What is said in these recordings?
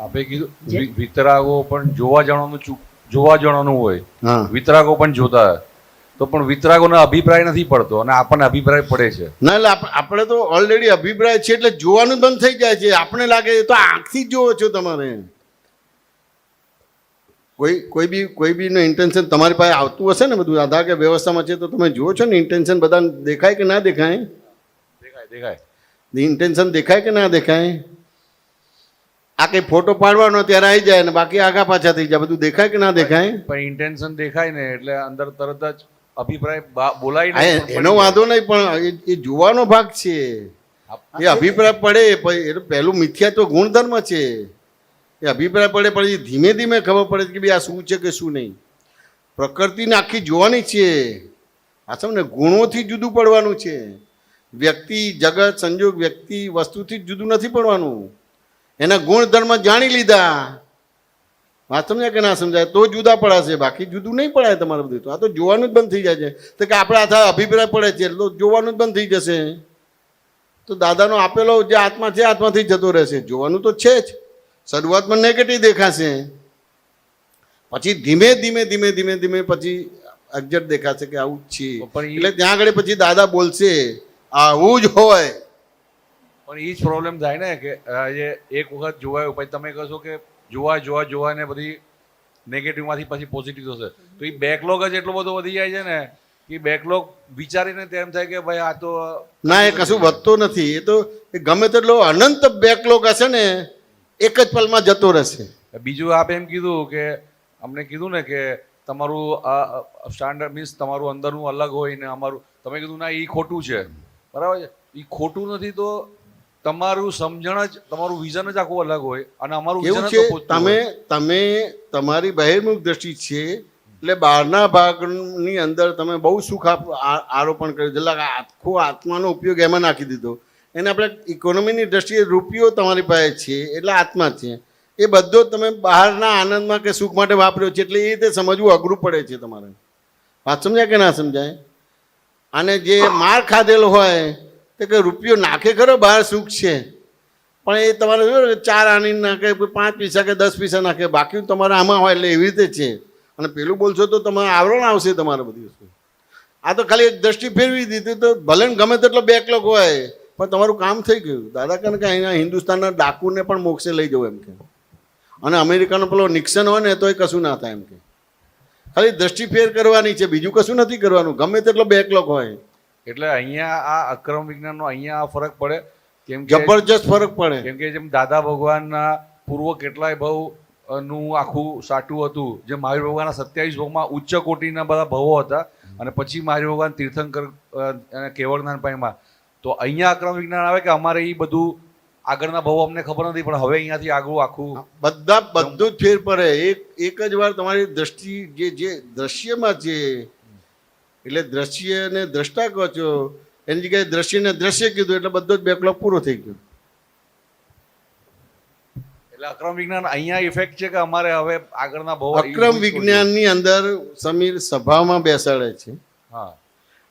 આપે કીધું વિતરાગો પણ જોવા જવાનું હોય, વિતરાગો પણ જોતા હોય, તો પણ વિતરાગોને અભિપ્રાય નથી પડતો અને આપણને અભિપ્રાય પડે છે. ના એટલે આપણે તો ઓલરેડી અભિપ્રાય છે એટલે જોવાનું બંધ થઈ જાય છે. આપણે લાગે તો આંખથી જ જોવો છો તમારે. કોઈ બીનું ઇન્ટેન્શન તમારી પાસે આવતું હશે ને બધું આધાર કે વ્યવસ્થામાં છે તો તમે જુઓ છો ને ઇન્ટેન્શન બધા દેખાય કે ના દેખાય? દેખાય. ઇન્ટેન્શન દેખાય કે ના દેખાય? આ કઈ ફોટો પાડવાનો ત્યારે આવી જાય ને બાકી આગા પાછા થઈ જાય, બધું દેખાય કે ના દેખાય? પણ ઇન્ટેન્શન દેખાય ને એટલે અંદર તરત જ અભિપ્રાય બોલાય ને. એનો વાંધો નહીં, પણ એ જોવાનો ભાગ છે. એ અભિપ્રાય પડે એ પહેલું મિથ્યાત્વ ગુણધર્મ છે. એ અભિપ્રાય પડે પછી ધીમે ધીમે ખબર પડે કે ભાઈ આ શું છે કે શું નહીં. પ્રકૃતિને આખી જોવાની છે. આ સમજ ને, ગુણોથી જુદું પડવાનું છે. વ્યક્તિ, જગત, સંજોગ, વ્યક્તિ, વસ્તુથી જ જુદું નથી પડવાનું. એના ગુણધર્મ જાણી લીધા, વાત સમજાય કે ના સમજાય, તો જુદા પડાશે, બાકી જુદું નહીં પડાય તમારે બધું. તો આ તો જોવાનું જ બંધ થઈ જાય છે. તો કે આપણે આ અભિપ્રાય પડે છે એટલે જોવાનું જ બંધ થઈ જશે. તો દાદાનો આપેલો જે આત્મા છે આત્માથી જતો રહેશે. જોવાનું તો છે જ. શરૂઆતમાં નેગેટિવ દેખાશે, પછી ધીમે ધીમે ધીમે ધીમે ધીમે પછી એક્ઝેક્ટ દેખાશે કે આવું જ છે. એટલે ત્યાં આગળ પછી દાદા બોલશે આવું જ હોય. પણ એ જ પ્રોબ્લેમ થાય ને કે એક વખત જોવાયું પછી તમે કહેશો કે જોવા ને બધી નેગેટિવમાંથી પછી પોઝિટિવ થશે, તો એ બેકલોગ જ એટલો બધો વધી જાય છે ને કે બેકલોગ વિચારીને તેમ થાય કે ભાઈ આ તો ના, એ કશું વધતો નથી. એ તો ગમે તેટલો અનંત બેકલોગ હશે ને એક જ પલમાં જતો રહેશે. બીજું આપે એમ કીધું કે અમને કીધું ને કે તમારું સ્ટાન્ડર્ડ મીન્સ તમારું અંદરનું અલગ હોય ને અમારું, તમે કીધું ના એ ખોટું છે, બરાબર છે. એ ખોટું નથી તો તમારું સમજણ જ, તમારું વિઝન જ આખું અલગ હોય અને અમારું કેવું છે, તમે તમારી બહિર્મુખ દ્રષ્ટિ છે એટલે બહારના ભાગની અંદર તમે બહુ સુખ આરોપણ કર્યું, એટલે આખો આત્માનો ઉપયોગ એમાં નાખી દીધો. એને આપણે ઇકોનોમીની દ્રષ્ટિએ રૂપિયો તમારી પાસે છે એટલે આત્મા છે, એ બધો તમે બહારના આનંદમાં કે સુખ માટે વાપર્યો છે. એટલે એ રીતે સમજવું અઘરું પડે છે તમારે. વાત સમજાય કે ના સમજાય? અને જે માર ખાધેલો હોય તો કે રૂપિયો નાખે ખરો બહાર સુખ છે, પણ એ તમારે 4 આની નાખે, 5 પૈસા કે 10 પૈસા નાખે, બાકી તમારે આમાં હોય. એટલે એવી રીતે છે. અને પેલું બોલશો તો તમારે આવરણ આવશે તમારે બધી વસ્તુ. આ તો ખાલી એક દ્રષ્ટિ ફેરવી દીધી તો ભલે ગમે તેટલો બેકલોગ હોય પણ તમારું કામ થઈ ગયું. દાદા કહે કે અહીંયા હિન્દુસ્તાનના ડાકુને પણ મોક્ષે લઈ જવું એમ કે, અને અમેરિકાનો પેલો નિક્સન હોય ને તો એ કશું ના થાય એમ કે. ખાલી દ્રષ્ટિ ફેર કરવાની છે, બીજું કશું નથી કરવાનું, ગમે તેટલો બેકલોગ હોય. એટલે અહીંયા આ અક્રમ વિજ્ઞાનનો અહીંયા આ ફરક પડે, કેમ કે જબરજસ્ત ફરક પડે. કેમ કે જેમ દાદા ભગવાનના પૂર્વ કેટલાય ભાવ નું આખું સાટું હતું, જે મહાવીર ભગવાનના 27 ભાવમાં ઉચ્ચ કોટીના બધા ભાવો હતા અને પછી મહાવીર ભગવાન તીર્થંકર અને કેવળ જ્ઞાન પામ્યા. તો અહીંયા અક્રમ વિજ્ઞાન આવે કે અમારે એ બધું આગળના ભાવો અમને ખબર નથી, પણ હવે અહીંયાથી આગળ આખું બધું જ ફેર પડે. એક જ વાર તમારી દ્રષ્ટિ જે દ્રશ્યમાં છે, એટલે દ્રશ્ય ને દ્રષ્ટા કહો છો, એની જગ્યાએ દ્રશ્યને દ્રશ્ય કીધું એટલે બધો જ બેકલોગ પૂરો થઈ ગયો. એટલે અક્રમ વિજ્ઞાન અહીંયા ઇફેક્ટ છે કે અમારે હવે આગળના ભાવ. અક્રમ વિજ્ઞાનની અંદર સમીર સભામાં બેસાડે છે. હા,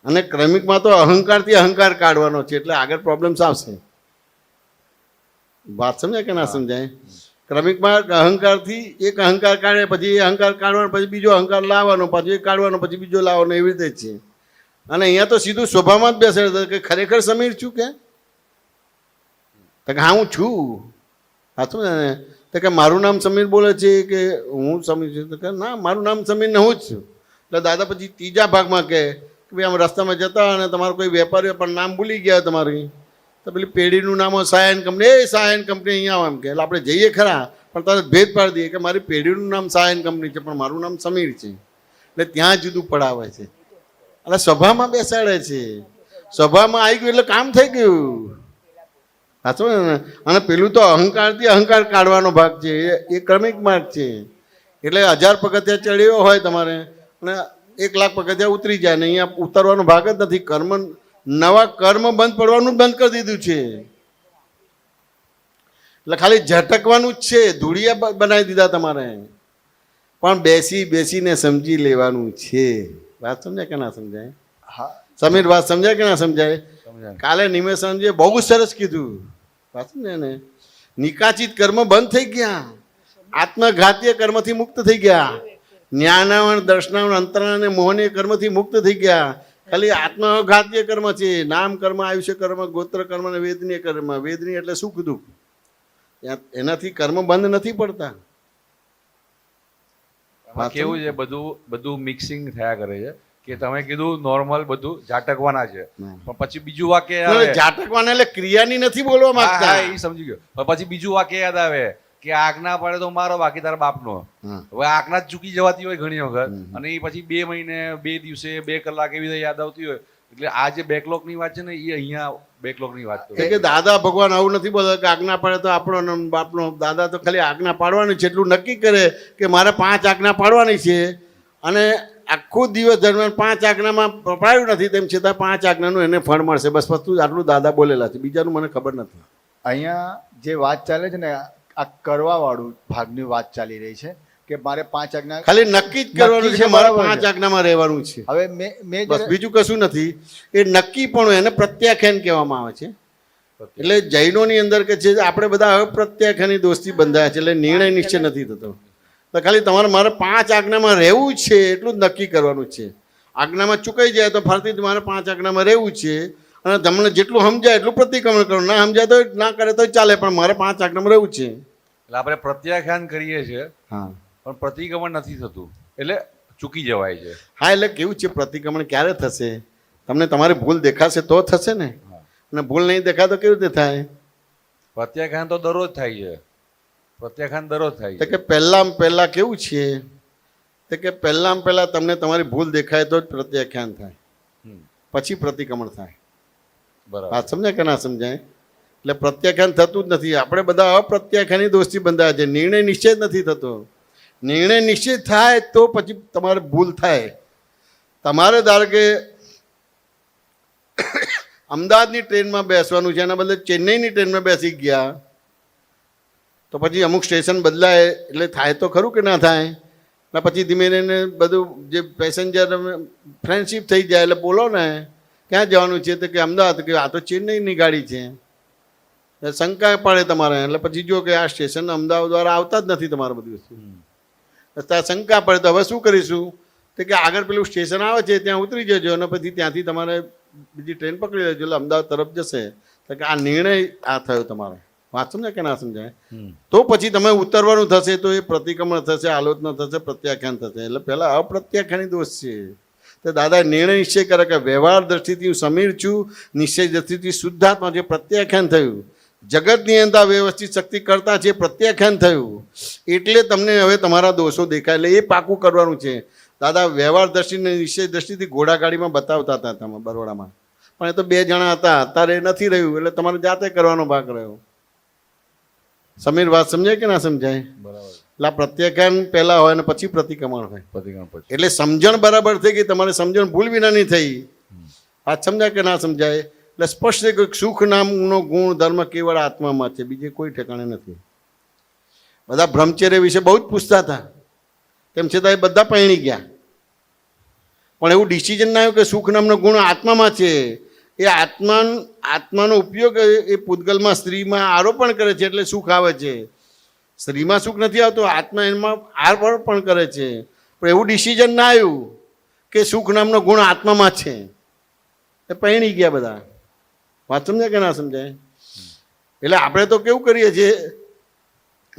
અને ક્રમિકમાં તો અહંકારથી અહંકાર કાઢવાનો છે, એટલે આગળ પ્રોબ્લેમ્સ આવશે. વાત સમજાય કે ના સમજાય? ક્રમિકમાં અહંકારથી એક અહંકાર કાઢે, પછી એ અહંકાર કાઢવાનો, પછી બીજો અહંકાર લાવવાનો, પછી એ કાઢવાનો, પછી બીજો લાવવાનો, એવી રીતે જ છે. અને અહીંયા તો સીધું સ્વભાવમાં જ બેસાડે કે ખરેખર સમીર છું કે હા હું છું. સાચું ને? તો કે મારું નામ સમીર બોલે છે કે હું સમીર છું? તો કે ના, મારું નામ સમીર ને હું જ છું. એટલે દાદા પછી ત્રીજા ભાગમાં કહે કે ભાઈ આમ રસ્તામાં જતા અને તમારું કોઈ વેપારી પણ નામ ભૂલી ગયા તમારી, તો પેલી પેઢીનું નામ હોય સાયન કંપની, એ સાયન કંપની અહીંયા આવે એમ કે. એટલે આપણે જઈએ ખરા પણ તરત ભેદ પાડી દઈએ કે મારી પેઢીનું નામ સાયન કંપની છે પણ મારું નામ સમીર છે. એટલે ત્યાં જુદું પડાવે છે. એટલે સભામાં બેસાડે છે. સભામાં આવી ગયું એટલે કામ થઈ ગયું. સાચું ને? અને પેલું તો અહંકારથી અહંકાર કાઢવાનો ભાગ છે, એ ક્રમિક માર્ગ છે. એટલે 1000 પગથિયા ચડ્યો હોય તમારે અને 1,00,000 પગથિયા ઉતરી જાય ને અહીંયા ઉતરવાનો ભાગ જ નથી. નવા કર્મ બંધ પડવાનું બંધ કરી દીધું છે. એટલે ખાલી ઝટકવાનું જ છે, ધૂળિયા બનાવી દીધા તમારે. પણ બેસીને સમજી લેવાનું છે. વાત સમજાય કે ના સમજાય? હા સમીર, વાત સમજાય કે ના સમજાય? કાલે નિમેશનજીએ બહુ સરસ કીધું. વાત સમજાય ને? નિકાચિત કર્મ બંધ થઈ ગયા, આત્મઘાતીય કર્મથી મુક્ત થઈ ગયા, જ્ઞાનાવણ દર્શનાવણ અંતરાણ અને મોહનીય કર્મથી મુક્ત થઈ ગયા. ખાલી આત્મઘાતીય કર્મ છે, નામ કર્મ, આયુષ્ય કર્મ, ગોત્ર કર્મ અને વેદનીય કર્મ. વેદનીય એટલે સુખ દુઃખ, એનાથી કર્મ બંધ નથી પડતા. આમાં કેવું છે, બધું મિક્સિંગ થયા કરે છે કે તમે કીધું નોર્મલ બધું ઝાટકવાના છે, પણ પછી બીજું વાક્ય યાદ આવે. ઝાટકવાના એટલે ક્રિયાની નથી બોલવા માંગતા. હા, એ સમજી ગયો. પણ પછી બીજું વાક્ય યાદ આવે કે આજ્ઞા પડે તો મારો, બાકી તારા બાપનો. હવે આજ્ઞા જ ચૂકી જવાતી હોય ઘણી વખત, અને એ પછી 2 મહિને, 2 દિવસે, 2 કલાક એવી રીતે યાદ આવતી હોય. એટલે આ જે બેકલોગ ની વાત છે ને, એ અહીંયા બેકલોગ ની વાત છે કે દાદા ભગવાન આવું નથી બોલતા કે આજ્ઞા પાડે તો આપણો બાપનો. દાદા તો ખાલી આજ્ઞા પાડવાની છે એટલું નક્કી કરે કે મારે 5 આજ્ઞા પાડવાની છે, અને આખો દિવસ દરમિયાન 5 આજ્ઞામાં પકડાયું નથી, તેમ છતાં 5 આજ્ઞાનું એને ફળ મળશે. બસ વસ્તુ આટલું દાદા બોલેલા છે, બીજાનું મને ખબર નથી. અહીંયા જે વાત ચાલે છે ને, આ કરવાવાળું ભાગની વાત ચાલી રહી છે કે મારે 5 આજ્ઞા ખાલી નક્કી જ કરવાનું છે, મારે 5 આજ્ઞામાં રહેવાનું છે. હવે મેં બસ બીજું કશું નથી. એ નક્કી પણ એને પ્રત્યાખ્યાન કહેવામાં આવે છે. એટલે જૈનોની અંદર કે છે આપણે બધા અપ્રત્યાખ્યાની દોસ્તી બંધાયા છે, એટલે નિર્ણય નિશ્ચય નથી થતો. તો ખાલી તમારે મારે 5 આજ્ઞામાં રહેવું છે એટલું જ નક્કી કરવાનું છે. આજ્ઞામાં ચૂકાઈ જાય તો ફરતી મારે 5 આજ્ઞામાં રહેવું છે, અને તમને જેટલું સમજાય એટલું પ્રતિક્રમણ કરવું. ના સમજાય તો ના કરે તો ચાલે, પણ મારે 5 આજ્ઞામાં રહેવું છે. એટલે આપણે પ્રત્યાખ્યાન કરીએ છીએ, હા, પણ પ્રતિક્રમણ નથી થતું, એટલે ચૂકી જવાય છે. હા, એટલે કેવું છે, પ્રતિક્રમણ ક્યારે થશે? તમને તમારી ભૂલ દેખાશે તો થશે ને, અને ભૂલ નહીં દેખાય તો કેવી રીતે થાય? પ્રત્યાખ્યાન તો દરરોજ થાય છે. પ્રત્યાખ્યાન દરરોજ થાય તો છે. કે પહેલાં કેવું છે, તો કે પહેલાં તમને તમારી ભૂલ દેખાય તો જ પ્રત્યાખ્યાન થાય, પછી પ્રતિક્રમણ થાય. બરાબર. વાત સમજાય કે ના સમજાય? એટલે પ્રત્યાખ્યાન થતું જ નથી. આપણે બધા અપ્રત્યાખ્યાની દોસ્તી બંધાયા છે, નિર્ણય નિશ્ચય જ નથી થતો. નિર્ણય નિશ્ચય થાય તો પછી તમારે ભૂલ થાય. તમારે ધારો કે અમદાવાદની ટ્રેનમાં બેસવાનું છે, એના બદલે ચેન્નઈની ટ્રેનમાં બેસી ગયા, તો પછી અમુક સ્ટેશન બદલાય એટલે થાય તો ખરું કે ના થાય? ને પછી ધીમે ધીમે બધું જે પેસેન્જર ફ્રેન્ડશીપ થઈ જાય એટલે બોલો ને ક્યાં જવાનું છે, તો કે અમદાવાદ. કે આ તો ચેન્નઈની ગાડી છે. શંકા પડે તમારે, એટલે પછી જો કે આ સ્ટેશન અમદાવાદ દ્વારા આવતા જ નથી તમારે બધી વસ્તુ. ત્યાં શંકા પડે તો હવે શું કરીશું? તો કે આગળ પેલું સ્ટેશન આવે છે ત્યાં ઉતરી જજો, અને પછી ત્યાંથી તમારે બીજી ટ્રેન પકડી લેજો, એટલે અમદાવાદ તરફ જશે. તો કે આ નિર્ણય આ થયો તમારે. વાત સમજાય કે ના સમજાય? તો પછી તમે ઉતરવાનું થશે તો એ પ્રતિક્રમણ થશે, આલોચના થશે, પ્રત્યાખ્યાન થશે. એટલે પહેલાં અપ્રત્યાખ્યાની દોષ છે. તો દાદાએ નિર્ણય નિશ્ચય કરે કે વ્યવહાર દ્રષ્ટિથી હું સમીર છું, નિશ્ચય દ્રષ્ટિથી શુદ્ધાત્મા જે પ્રત્યાખ્યાન થયું. જગતની અંદર વ્યવસ્થિત શક્તિ કરતા છે, પ્રત્યાખ્યાન થયું. એટલે તમને હવે તમારા દોષો દેખાય, એટલે એ પાકું કરવાનું છે. દાદા વ્યવહાર દ્રષ્ટિને નિશ્ચય દ્રષ્ટિથી ઘોડાગાડીમાં બતાવતા હતા તમે બરોડામાં, પણ એ તો 2 જણા હતા. અત્યારે એ નથી રહ્યું, એટલે તમારે જાતે કરવાનો ભાગ રહ્યો. સમીર વાત સમજાય કે ના સમજાય? બરાબર. એટલે આ પ્રત્યાખ્યાન પહેલા હોય અને પછી પ્રતિક્રમણ હોય. પ્રતિક્રમણ પછી. એટલે સમજણ બરાબર થઈ ગઈ, તમારે સમજણ ભૂલ વિનાની થઈ. વાત સમજાય કે ના સમજાય? એટલે સ્પષ્ટ છે કે સુખ નામનો ગુણ ધર્મ કેવળ આત્મામાં છે, બીજે કોઈ ઠેકાણે નથી. બધા બ્રહ્મચર્ય વિશે બહુ જ પૂછતા હતા, તેમ છતાં એ બધા પરણી ગયા. પણ એવું ડિસિઝન ના આવ્યું કે સુખ નામનો ગુણ આત્મામાં છે. એ આત્માનો ઉપયોગ એ પૂતગલમાં સ્ત્રીમાં આરોપણ કરે છે, એટલે સુખ આવે છે. સ્ત્રીમાં સુખ નથી આવતું, આત્મા એમાં આરોપણ કરે છે. પણ એવું ડિસિઝન ના આવ્યું કે સુખ નામનો ગુણ આત્મામાં છે. એ પરણી ગયા બધા. વાત સમજાય કે ના સમજાય? એટલે આપણે તો કેવું કરીએ છીએ,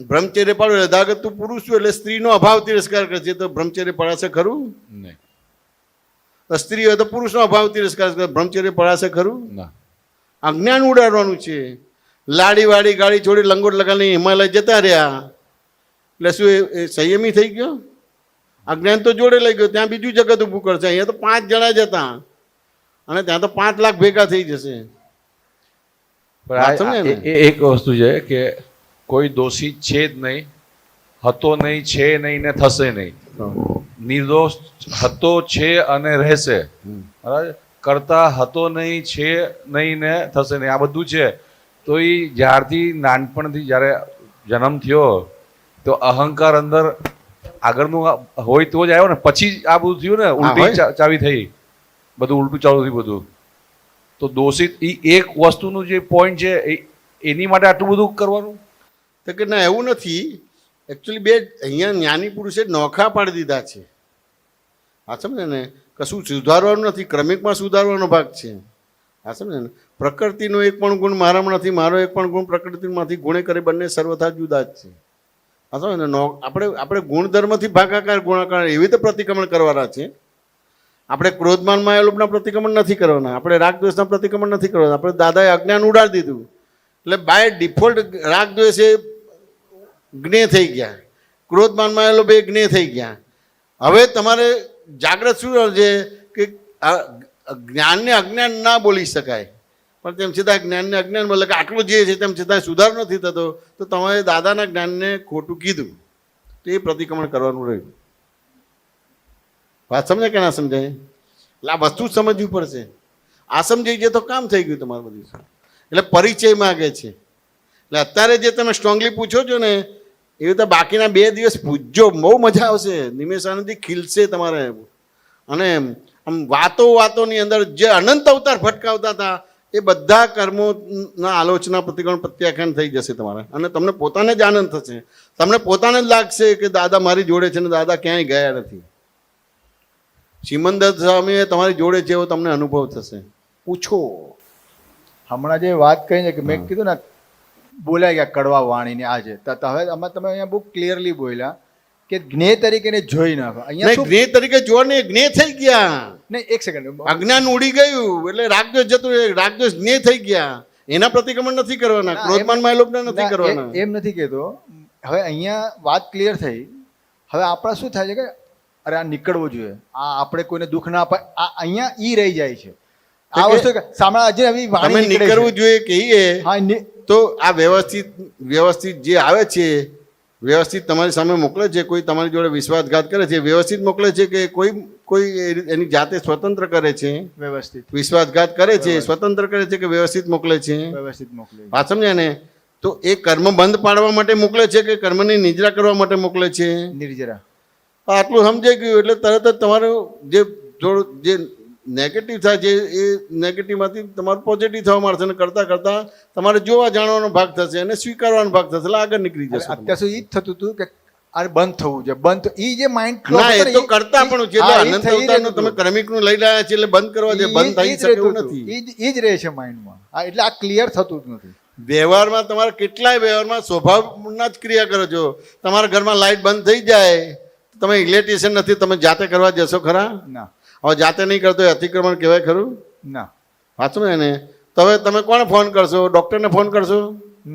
બ્રહ્મચર્ય પાડો યથાગત તું પુરુષ છું એટલે સ્ત્રીનો અભાવ તિરસ્કાર કરે છે, તો બ્રહ્મચર્ય પડાશે ખરું? નહીં. સ્ત્રી હોય તો પુરુષનો અભાવ તિરસ્કાર કરે, બ્રહ્મચર્ય પડાશે ખરું? ના. અજ્ઞાન ઉડાડવાનું છે. લાડી વાડી ગાડી છોડી લંગોટ લગાડીને હિમાલય જતા રહ્યા, એટલે શું એ સંયમી થઈ ગયો? અજ્ઞાન તો જોડે લઈ ગયો, ત્યાં બીજું જગત ઊભું કરશે. અહીંયા તો 5 જણા જ હતા, અને ત્યાં તો 5 લાખ ભેગા થઈ જશે. એક વસ્તુ છે કે કોઈ દોષિત છે જ નહીં, હતો નહીં, છે નહીં ને થશે નહીં. નિર્દોષ હતો, છે અને રહેશે. બરાબર. કરતા હતો નહીં, છે નહીં ને થશે નહીં, આ બધું છે. તો એ જ્યારથી નાનપણથી જ્યારે જન્મ થયો તો અહંકાર અંદર આગળનું હોય તો જ આવ્યો ને, પછી આ બધું થયું ને, ઉલટી ચાવી થઈ, બધું ઉલટું ચાલુ થયું બધું. તો દોષિત એ એક વસ્તુનું જે પોઈન્ટ છે એની માટે આટલું બધું કરવાનું. તો કે ના એવું નથી, એકચ્યુઅલી બે અહીંયા જ્ઞાની પુરુષે નોખા પાડી દીધા છે. હા સમજે ને, કશું સુધારવાનું નથી, ક્રમિકમાં સુધારવાનો ભાગ છે. હા સમજે ને, પ્રકૃતિનો એક પણ ગુણ મારામાં નથી, મારો એક પણ ગુણ પ્રકૃતિમાંથી ગુણે કરે, બંને સર્વથા જુદા જ છે. હા સમજે ને, આપણે ગુણધર્મથી ભાગાકાર ગુણાકાર એવી રીતે પ્રતિક્રમણ કરવાના છે. આપણે ક્રોધમાનમાં એ લોકોના પ્રતિક્રમણ નથી કરવાના, આપણે રાગદ્વેષના પ્રતિક્રમણ નથી કરવાના. આપણે દાદાએ અજ્ઞાન ઉડાડી દીધું એટલે બાય ડિફોલ્ટ રાગદ્વેષ એ જ્ઞેય થઈ ગયા, ક્રોધમાનમાં એ લોકો એ જ્ઞેય થઈ ગયા. હવે તમારે જાગ્રત શું છે કે જ્ઞાનને અજ્ઞાન ના બોલી શકાય, પણ તેમ છતાં જ્ઞાનને અજ્ઞાન બોલે કે આટલું જે છે તેમ છતાં સુધાર નથી થતો, તો તમારે દાદાના જ્ઞાનને ખોટું કીધું, તો એ પ્રતિક્રમણ કરવાનું રહ્યું. વાત સમજાય કે ના સમજાય? એટલે આ વસ્તુ સમજવી પડશે. આ સમજાઈ જાય તો કામ થઈ ગયું તમારું બધું. એટલે પરિચય માગે છે. એટલે અત્યારે જે તમે સ્ટ્રોંગલી પૂછો છો ને, એવી રીતે બાકીના 2 દિવસ પૂછજો, બહુ મજા આવશે. નિમેષાનંદથી ખીલશે તમારે. અને આમ વાતોની અંદર જે અનંત અવતાર ફટકાવતા હતા એ બધા કર્મોના આલોચના પ્રતિક્રમણ પ્રત્યાખ્યાન થઈ જશે તમારે. અને તમને પોતાને જ આનંદ થશે, તમને પોતાને જ લાગશે કે દાદા મારી જોડે છે ને દાદા ક્યાંય ગયા નથી. શ્રીમંદર સ્વામી તમારી જોડે છે એવો તમને અનુભવ થશે. પૂછો. હમણાં જે વાત કહી છે કે મેં કીધું ને બોલ્યા ગયા કડવા વાણીને આજે, તો હવે આમાં તમે અહીંયા બહુ ક્લિયરલી બોલ્યા કે જ્ઞેય તરીકે ને જોઈ નાખો. અહીંયા નહીં, જ્ઞેય તરીકે જો ને, જ્ઞેય થઈ ગયા. નહીં, એક સેકન્ડ, અજ્ઞાન ઉડી ગયું એટલે રાગદ્વેષ જતું રહ્યું, રાગદ્વેષ જ્ઞેય થઈ ગયા. એના પ્રતિક્રમણ નથી કરવાના, ક્રોધમાનમાં એ લોકોને નથી કરવાના. એમ નથી કહેતો. હવે અહીંયા વાત ક્લિયર થઈ. હવે આપણા શું થાય છે કે અરે આ નીકળવું જોઈએ, આ આપણે કોઈને દુઃખ ના અપાય, આ અહીંયા ઈ રહી જાય છે. આ વસ્તુ સામે આજે આવી વાણી નીકળવું જોઈએ કહીએ હા, તો આ વ્યવસ્થિત જે આવે છે, વ્યવસ્થિત તમારી સામે મોકલે છે, કોઈ તમારી જોડે વિશ્વાસઘાત કરે છે, વ્યવસ્થિત મોકલે છે કે કોઈ એની જાતે સ્વતંત્ર કરે છે, વ્યવસ્થિત વિશ્વાસઘાત કરે છે, સ્વતંત્ર કરે છે કે વ્યવસ્થિત મોકલે છે? વ્યવસ્થિત મોકલે. વાત સમજ્યા ને? તો એ કર્મ બંધ પાડવા માટે મોકલે છે કે કર્મની નિજરા કરવા માટે મોકલે છે? નિર્જરા. આટલું સમજાઈ ગયું એટલે તરત જ તમારું જે થોડું જે નેગેટિવ થાય છે એ નેગેટિવમાંથી તમારું પોઝિટિવ થવા મળશે, અને કરતાં કરતાં તમારે જોવા જાણવાનો ભાગ થશે અને સ્વીકારવાનો ભાગ થશે, એટલે આગળ નીકળી જશે. અત્યાર સુધી ઈ જ થતું હતું કે આ બંધ થવું છે, બંધ. ઈ જે માઇન્ડ ના, એ તો કરતા પણ છે. અનંત અવતારનું તમે ક્રમિકનું લઈ રહ્યા છે એટલે બંધ કરવા દે, બંધ થઈ શકે એવું નથી. ઈ જ રહે છે માઇન્ડમાં. એટલે આ ક્લિયર થતું જ નથી. વ્યવહારમાં તમારે કેટલાય વ્યવહારમાં સ્વભાવના જ ક્રિયા કરો છો. તમારા ઘરમાં લાઇટ બંધ થઈ જાય, તમે ઇલેક્ટ્રિશિયન નથી, તમે જાતે કરવા જશો ખરા? ના. હવે જાતે નહીં કરતો એ અતિક્રમણ કહેવાય ખરું? ના. વાંચો ને. તો હવે તમે કોને ફોન કરશો? ડૉક્ટરને ફોન કરશો?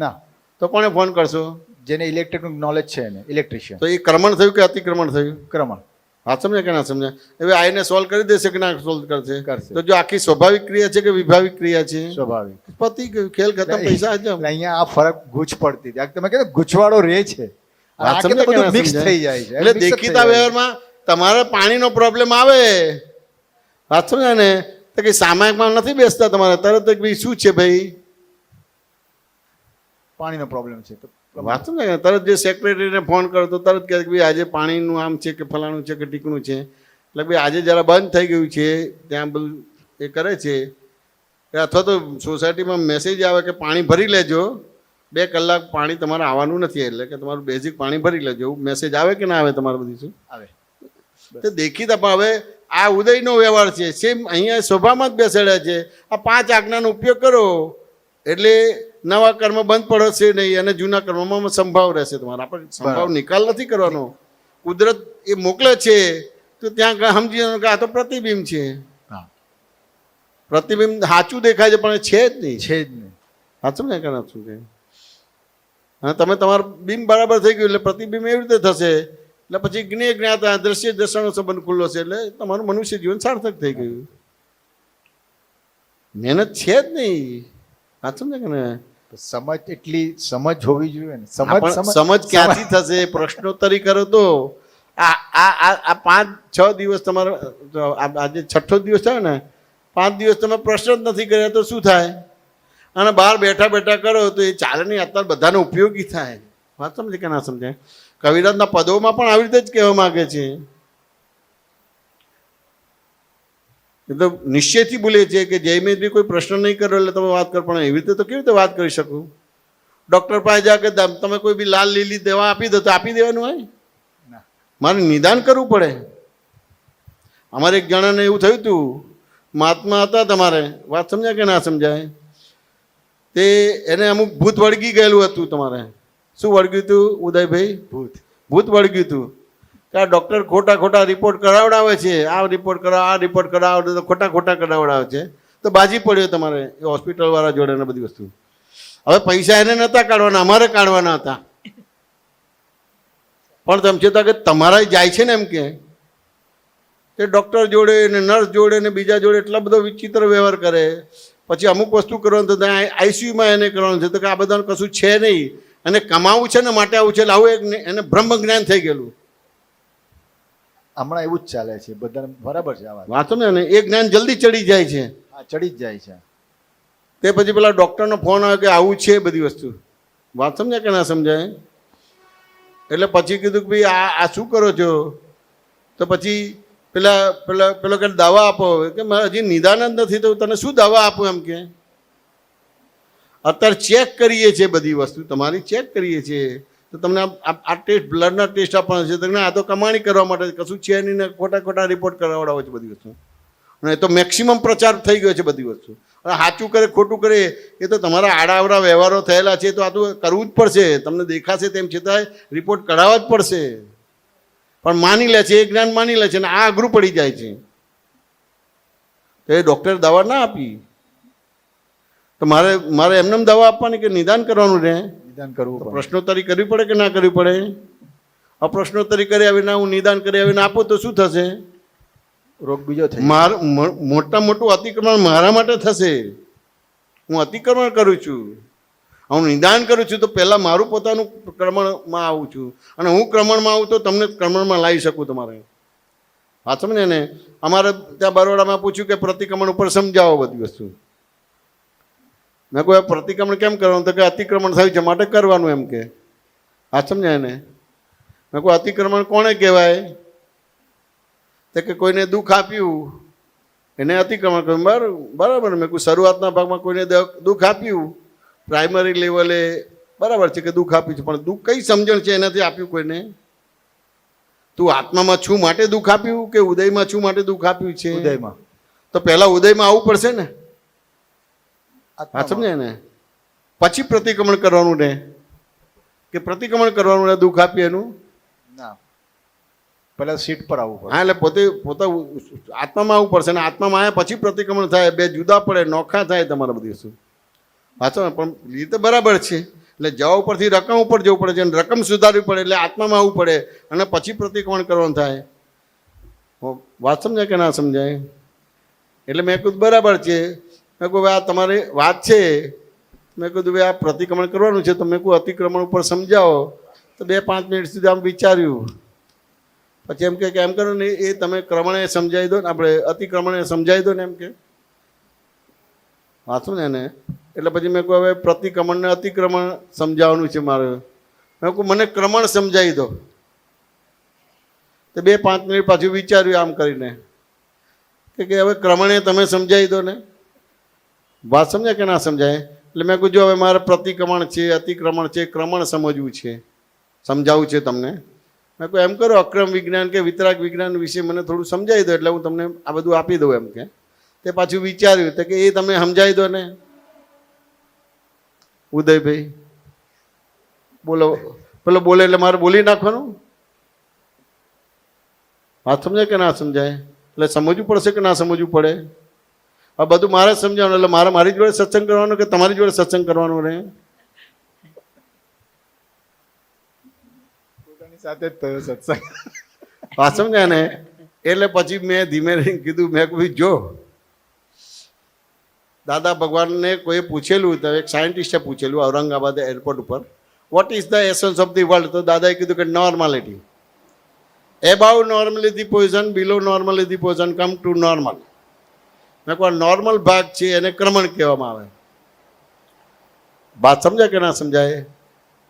ના. તો કોને ફોન કરશો? જેને ઇલેક્ટ્રિકનું નોલેજ છે ને, ઇલેક્ટ્રિશિયન. તો એ ક્રમણ થયું કે અતિક્રમણ થયું? ક્રમણ. વાત સમજ્યા કે ના સમજ્યા? હવે આઈને સોલ્વ કરી દેશે કે ના સોલ્વ કરશે? કરશે. તો જો આખી સ્વાભાવિક ક્રિયા છે કે વિભાવિક ક્રિયા છે? સ્વાભાવિક. પતી ગયું, ખેલ ખતમ, પૈસા આજ. એટલે અહીંયા આ ફરક ગૂંચ પડતી હતી. તમે કીધું ગૂંચવાડો રહે છે, વાત સમજ્યા કે ના મિક્સ સમજ્યા? થઈ જાય છે. એટલે દેખીતા વ્યવહારમાં તમારે પાણીનો પ્રોબ્લેમ આવે, વાત સમજ્યા ને? તો કે સામાયિકમાં નથી બેસતા તમારે તરત જ ભાઈ શું છે ભાઈ પાણીનો પ્રોબ્લેમ છે તો વાત સમજાય? તરત જે સેક્રેટરીને ફોન કરો તો તરત કહે કે ભાઈ આજે પાણીનું આમ છે કે ફલાણું છે કે ટીકણું છે, એટલે ભાઈ આજે જરા બંધ થઈ ગયું છે, ત્યાં બધું એ કરે છે. અથવા તો સોસાયટીમાં મેસેજ આવે કે પાણી ભરી લેજો, 2 કલાક પાણી તમારે આવવાનું નથી, એટલે કે તમારું બેઝિક પાણી ભરી લેજો, એવું મેસેજ આવે કે ના આવે તમારે બધી? શું આવે? તો દેખીતા. પણ હવે આ ઉદયનો વ્યવહાર છે, સેમ અહીંયા સભામાં જ બેસાડ્યા છે. આ 5 આજ્ઞાનો ઉપયોગ કરો એટલે નવા કર્મ બંધ પડશે નહીં અને જૂના કર્મમાં સંભાવ રહેશે તમારે. આપણે સંભાવ નિકાલ નથી કરવાનો. કુદરત એ મોકલે છે તો ત્યાં સમજી કે આ તો પ્રતિબિંબ છે. પ્રતિબિંબ સાચું દેખાય છે પણ છે જ નહીં. છે જ નહીં. સાચું ને કે શું કે? હા, તમે તમારું બિંબ બરાબર થઈ ગયું એટલે પ્રતિબિંબ એવી રીતે થશે. એટલે પછી જ્ઞેય જ્ઞાતા દ્રશ્ય દર્શનનો સંબંધ ખુલ્લો છે એટલે તમારું મનુષ્ય જીવન સાર્થક થઈ ગયું. મહેનત છે જ નહીં. સાચું ને કે ને? સમજ એટલી સમજ હોવી જોઈએ ને. સમજ ક્યાંથી થશે? પ્રશ્નોત્તરી કરો તો આ 5-6 દિવસ તમારો, આજે 6થો દિવસ થયો ને, 5 દિવસ તમે પ્રશ્ન જ નથી કર્યા તો શું થાય? અને બહાર બેઠા બેઠા કરો તો એ ચાલે નહીં. અત્યારે બધાને ઉપયોગી થાય. વાત સમજે કે ના સમજાય? કવિરાજના પદોમાં પણ આવી રીતે જ કહેવા માંગે છે. એટલે નિશ્ચયથી બોલે છે કે જયમેદભાઈ કોઈ પ્રશ્ન નહીં કર્યો એટલે તમે વાત કરો, પણ એવી રીતે તો કેવી રીતે વાત કરી શકું? ડૉક્ટર પાસે જા કે તમે કોઈ બી લાલ લીલી દવા આપી દો તો આપી દેવાનું હોય ના. મારે નિદાન કરવું પડે. અમારે એક જણાને એવું થયું હતું, મહાત્મા હતા તમારે, વાત સમજાય કે ના સમજાય, તે એને અમુક ભૂત વળગી ગયેલું હતું. તમારે શું વળગ્યું હતું ઉદયભાઈ? ભૂત વળગ્યું હતું કે આ ડૉક્ટર ખોટા ખોટા રિપોર્ટ કરાવડાવે છે, આ રિપોર્ટ કરાવ, આ રિપોર્ટ કરાવ, તો ખોટા ખોટા કરાવડાવે છે. તો બાજી પડ્યો તમારે એ હોસ્પિટલવાળા જોડે ને બધી વસ્તુ. હવે પૈસા એને નહોતા કાઢવાના, અમારે કાઢવાના હતા. પણ તેમ છતાં કે તમારા જાય છે ને એમ કે ડૉક્ટર જોડે ને નર્સ જોડે ને બીજા જોડે એટલા બધો વિચિત્ર વ્યવહાર કરે. પછી અમુક વસ્તુ કરવાનું તો ત્યાં આઈસીયુમાં એને કરવાનું છે, તો કે આ બધાનું કશું છે નહીં, અને કમાવું છે ને માટે આવું છે. એટલે આવું એક એને બ્રહ્મ જ્ઞાન થઈ ગયેલું. હમણાં એવું જ ચાલે છે બધાને. બરાબર છે આ વાત. વાંચો ને એ જ્ઞાન જલ્દી ચડી જાય છે. હા, ચડી જ જાય છે. તે પછી પેલા ડૉક્ટરનો ફોન આવે કે આવું છે બધી વસ્તુ. વાત સમજાય કે ના સમજાય? એટલે પછી કીધું કે ભાઈ આ શું કરો છો? તો પછી પેલો કે દવા આપો. કે મારે હજી નિદાન જ નથી, તો તને શું દવા આપું એમ કે. અત્યારે ચેક કરીએ છીએ બધી વસ્તુ, તમારી ચેક કરીએ છીએ, તો તમને આ ટેસ્ટ, બ્લડના ટેસ્ટ આપવાના છે. તમને આ તો કમાણી કરવા માટે કશું છે નહીં ને ખોટા ખોટા રિપોર્ટ કરાવડાવો છે બધી વસ્તુ. અને તો મેક્સિમમ પ્રચાર થઈ ગયો છે બધી વસ્તુ. હવે સાચું કરે ખોટું કરે એ તો તમારા આડાવડા વ્યવહારો થયેલા છે, તો આ તો કરવું જ પડશે. તમને દેખાશે તેમ છતાંય રિપોર્ટ કઢાવવા જ પડશે. પણ માની લે છે, એ જ્ઞાન માની લે છે ને આ અઘરું પડી જાય છે. તો એ ડૉક્ટર દવા ના આપી, તો મારે એમને દવા આપવાની કે નિદાન કરવાનું રહે? નિદાન કરવું પડે. પ્રશ્નોત્તરી કરવી પડે કે ના કરવી પડે? આ પ્રશ્નોત્તરી કર્યા વિના હું નિદાન કર્યા વિના આપું તો શું થશે? રોગ બીજો થઈ મોટા મોટું અતિક્રમણ મારા માટે થશે. હું અતિક્રમણ કરું છું, હું નિદાન કરું છું, તો પહેલાં મારું પોતાનું ક્રમણમાં આવું છું, અને હું ક્રમણમાં આવું તો તમને ક્રમણમાં લાવી શકું તમારે. હા સમજે ને? અમારે ત્યાં બરોડામાં પૂછ્યું કે પ્રતિક્રમણ ઉપર સમજાવો બધી વસ્તુ. મેં કોઈ પ્રતિક્રમણ કેમ કરવાનું? તો કે અતિક્રમણ થયું છે માટે કરવાનું એમ કે. હા સમજાય ને? મેં કોઈ અતિક્રમણ કોને કહેવાય? તો કે કોઈને દુઃખ આપ્યું એને અતિક્રમણ કર્યું. બરાબર. મેં કોઈ શરૂઆતના ભાગમાં કોઈને દુઃખ આપ્યું, પ્રાઇમરી લેવલે બરાબર છે કે દુઃખ આપ્યું છે, પણ દુઃખ કઈ સમજણ છે એનાથી આપ્યું કોઈને? તું આત્મામાં છું માટે દુઃખ આપ્યું કે ઉદયમાં છું માટે દુઃખ આપ્યું છે? ઉદયમાં. તો પહેલા ઉદયમાં આવવું પડશે ને. હા આત્મામાં. સમજાય ને? પછી પ્રતિક્રમણ કરવાનું ને, કે પ્રતિક્રમણ કરવાનું ને દુઃખ આપીએ એનું? ના, પહેલા સીટ પર આવવું પડે. હા, એટલે પોતે આત્મામાં આવવું પડશે ને. આત્મામાં આવ્યા પછી પ્રતિક્રમણ થાય, બે જુદા પડે, નોખા થાય તમારા બધી વસ્તુ. વાંચો ને, પણ રીતે બરાબર છે. એટલે જવા ઉપરથી રકમ ઉપર જવું પડે છે, અને રકમ સુધારવી પડે, એટલે આત્મામાં આવવું પડે, અને પછી પ્રતિક્રમણ કરવાનું થાય. વાત સમજાય કે ના સમજાય? એટલે મેં કીધું બરાબર છે. મેં કહું આ તમારી વાત છે. મેં કીધું ભાઈ આ પ્રતિક્રમણ કરવાનું છે, તો મેં કહું અતિક્રમણ ઉપર સમજાવો. તો 2-5 મિનિટ સુધી આમ વિચાર્યું. પછી એમ કે એમ કરો ને, એ તમે ક્રમણે સમજાવી દો ને, આપણે અતિક્રમણે સમજાવી દો ને એમ કે. વાંચું ને એને. એટલે પછી મેં કહું હવે પ્રતિક્રમણ ને અતિક્રમણ સમજાવવાનું છે મારે. મેં કહું મને ક્રમણ સમજાવી દો. તો 2-5 મિનિટ પાછું વિચાર્યું આમ કરીને કે હવે ક્રમણે તમે સમજાવી દો ને. વાત સમજાય કે ના સમજાય? એટલે મેં કહ્યું જો હવે મારે પ્રતિક્રમણ છે, અતિક્રમણ છે, ક્રમણ સમજવું છે, સમજાવવું છે તમને. મેં કહું એમ કરો અક્રમ વિજ્ઞાન કે વિતરાગ વિજ્ઞાન વિશે મને થોડું સમજાવી દો, એટલે હું તમને આ બધું આપી દઉં એમ કે. તે પાછું વિચાર્યું તો કે એ તમે સમજાવી દો ને ઉદયભાઈ. બોલો, પેલો બોલે એટલે મારે બોલી નાખવાનું. વાત સમજાય કે ના સમજાય? એટલે સમજવું પડશે કે ના સમજવું પડે? આ બધું મારે સમજાવવાનું. એટલે મારે મારી જોડે સત્સંગ કરવાનો કે તમારી જોડે સત્સંગ કરવાનો રહે? સાથે જ થયો સત્સંગ. વાત સમજાય ને? એટલે પછી મેં ધીમે રહીને કીધું, મેં કહ્યું જો દાદા ભગવાનને કોઈ પૂછેલું, તો એક સાયન્ટિસ્ટે પૂછેલું ઔરંગાબાદ એરપોર્ટ ઉપર, what is the essence of the world? તો દાદાએ કીધું કે normality. Above normally position, below normally the position, come to normal. મેં કહું નોર્મલ ભાગ છે એને ક્રમણ કહેવામાં આવે. વાત સમજાય કે ના સમજાય?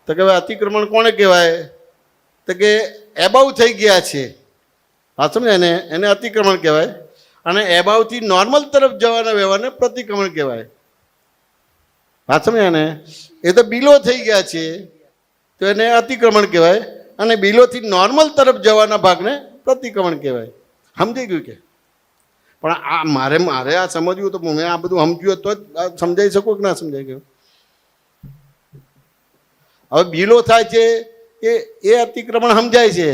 તો કે અતિક્રમણ કોને કહેવાય? તો કે એબાઉ થઈ ગયા છે. વાત સમજાય ને? એને અતિક્રમણ કહેવાય. અને એબાઉથી નોર્મલ તરફ જવાના વ્યવહારને પ્રતિક્રમણ કહેવાય. વાત સમજ્યા ને? એ તો બિલો થઈ ગયા છે તો એને અતિક્રમણ કહેવાય, અને બિલોથી નોર્મલ તરફ જવાના ભાગને પ્રતિક્રમણ કહેવાય. સમજાઈ ગયું કે? પણ આ મારે આ સમજવું તો મેં આ બધું સમજ્યું તો જ સમજાઈ શકું કે ના સમજાઈ ગયું? હવે બિલો થાય છે એ અતિક્રમણ સમજાય છે,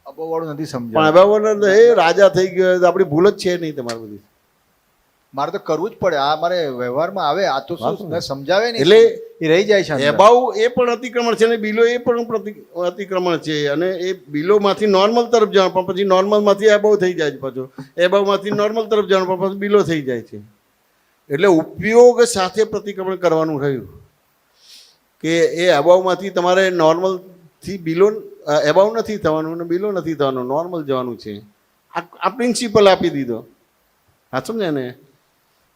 અબોવાળું નથી પણ સમજાય. હવે એ રાજા થઈ ગયો, આપણી ભૂલ જ છે નહીં તમારી બધી. મારે તો કરવું જ પડે, આ મારે વ્યવહારમાં આવે, આ તો શું ને સમજાવે નહીં એટલે એ રહી જાય છે અંદર. એબાઉ એ પણ અતિક્રમણ છે, અને બિલો એ પણ અતિક્રમણ છે, અને એ બિલોમાંથી નોર્મલ તરફ જવાનું, પણ પછી નોર્મલમાંથી એબાઉ થઈ જાય છે, પાછું એબાઉમાંથી નોર્મલ તરફ જવાનું, પણ પછી બિલો થઈ જાય છે. એટલે ઉપયોગ સાથે પ્રતિક્રમણ કરવાનું રહ્યું કે એ એબાઉમાંથી તમારે નોર્મલથી બિલો એબાઉ નથી થવાનું અને બિલો નથી થવાનું, નોર્મલ જવાનું છે. આ પ્રિન્સિપલ આપી દીધો. હા, સમજ્યા ને?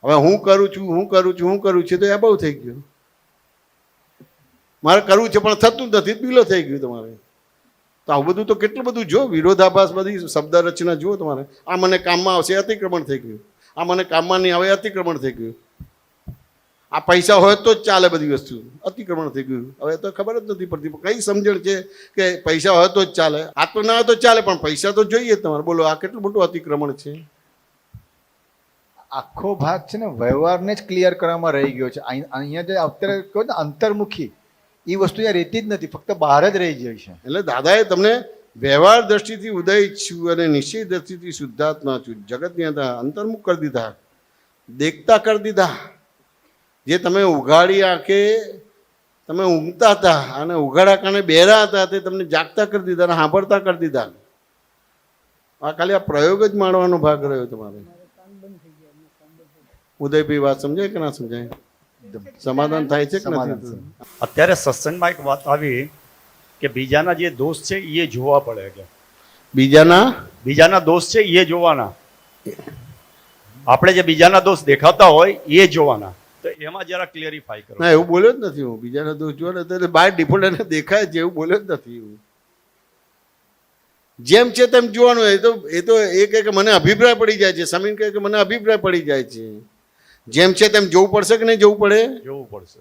હવે હું કરું છું તો એબાઉ થઈ ગયું. મારે કરવું છે પણ થતું જ નથી, બિલો થઈ ગયું તમારે. તો આવું બધું તો કેટલું બધું જો, વિરોધાભાસ બધી શબ્દ રચના જુઓ તમારે. આ મને કામમાં આવશે, અતિક્રમણ થઈ ગયું. આ મને કામમાં નહીં આવે, અતિક્રમણ થઈ ગયું. આ પૈસા હોય તો જ ચાલે, બધી વસ્તુ અતિક્રમણ થઈ ગયું. હવે તો ખબર જ નથી પડતી કઈ સમજણ છે કે પૈસા હોય તો જ ચાલે, આત્મ ના હોય તો ચાલે, પણ પૈસા તો જોઈએ તમારે. બોલો, આ કેટલું મોટું અતિક્રમણ છે. આખો ભાગ છે ને વ્યવહારને જ ક્લિયર કરવામાં રહી ગયો છે. અહીંયા જે અત્યારે કહો ને અંતર્મુખી, એ વસ્તુ અહીંયા રહેતી જ નથી, ફક્ત બહાર જ રહી જાય છે. એટલે દાદાએ તમને વ્યવહાર દ્રષ્ટિથી ઉદય છું અને નિશ્ચય દ્રષ્ટિથી શુદ્ધાત્મા છું, જગતની અંદર અંતર્મુખ કરી દીધા, દેખતા કરી દીધા. જે તમે ઉઘાડી આંખે તમે ઊંઘતા હતા અને ઉઘાડા કાને બહેરા હતા, તે તમને જાગતા કરી દીધા અને સાંભળતા કરી દીધા. આ ખાલી આ પ્રયોગ જ માણવાનો ભાગ રહ્યો તમારે. ઉદયભાઈ, વાત સમજાય કે ના સમજાય? સમાધાન થાય છે કે નથી? અત્યારે સત્સંગમાં એક વાત આવી કે બીજાના જે દોષ છે એ જોવા પડે, કે બીજાના દોષ છે એ જોવાના. આપણે જે બીજાના દોષ દેખાતા હોય એ જોવાના. તો એમાં જરા ક્લિયરિફાઈ કરો. ના, એવું બોલ્યો જ નથી હું. બીજાના દોષ જોવા ને બાય ડિફોલ્ટ એને દેખાય છે એવું બોલ્યો જ નથી હું. જેમ છે તેમ જોવાનું. એ તો એ કહે કે મને અભિપ્રાય પડી જાય છે, સમીન કહે કે મને અભિપ્રાય પડી જાય છે. જેમ છે તેમ જોવું પડશે કે નહીં જોવું પડે? જોવું પડશે.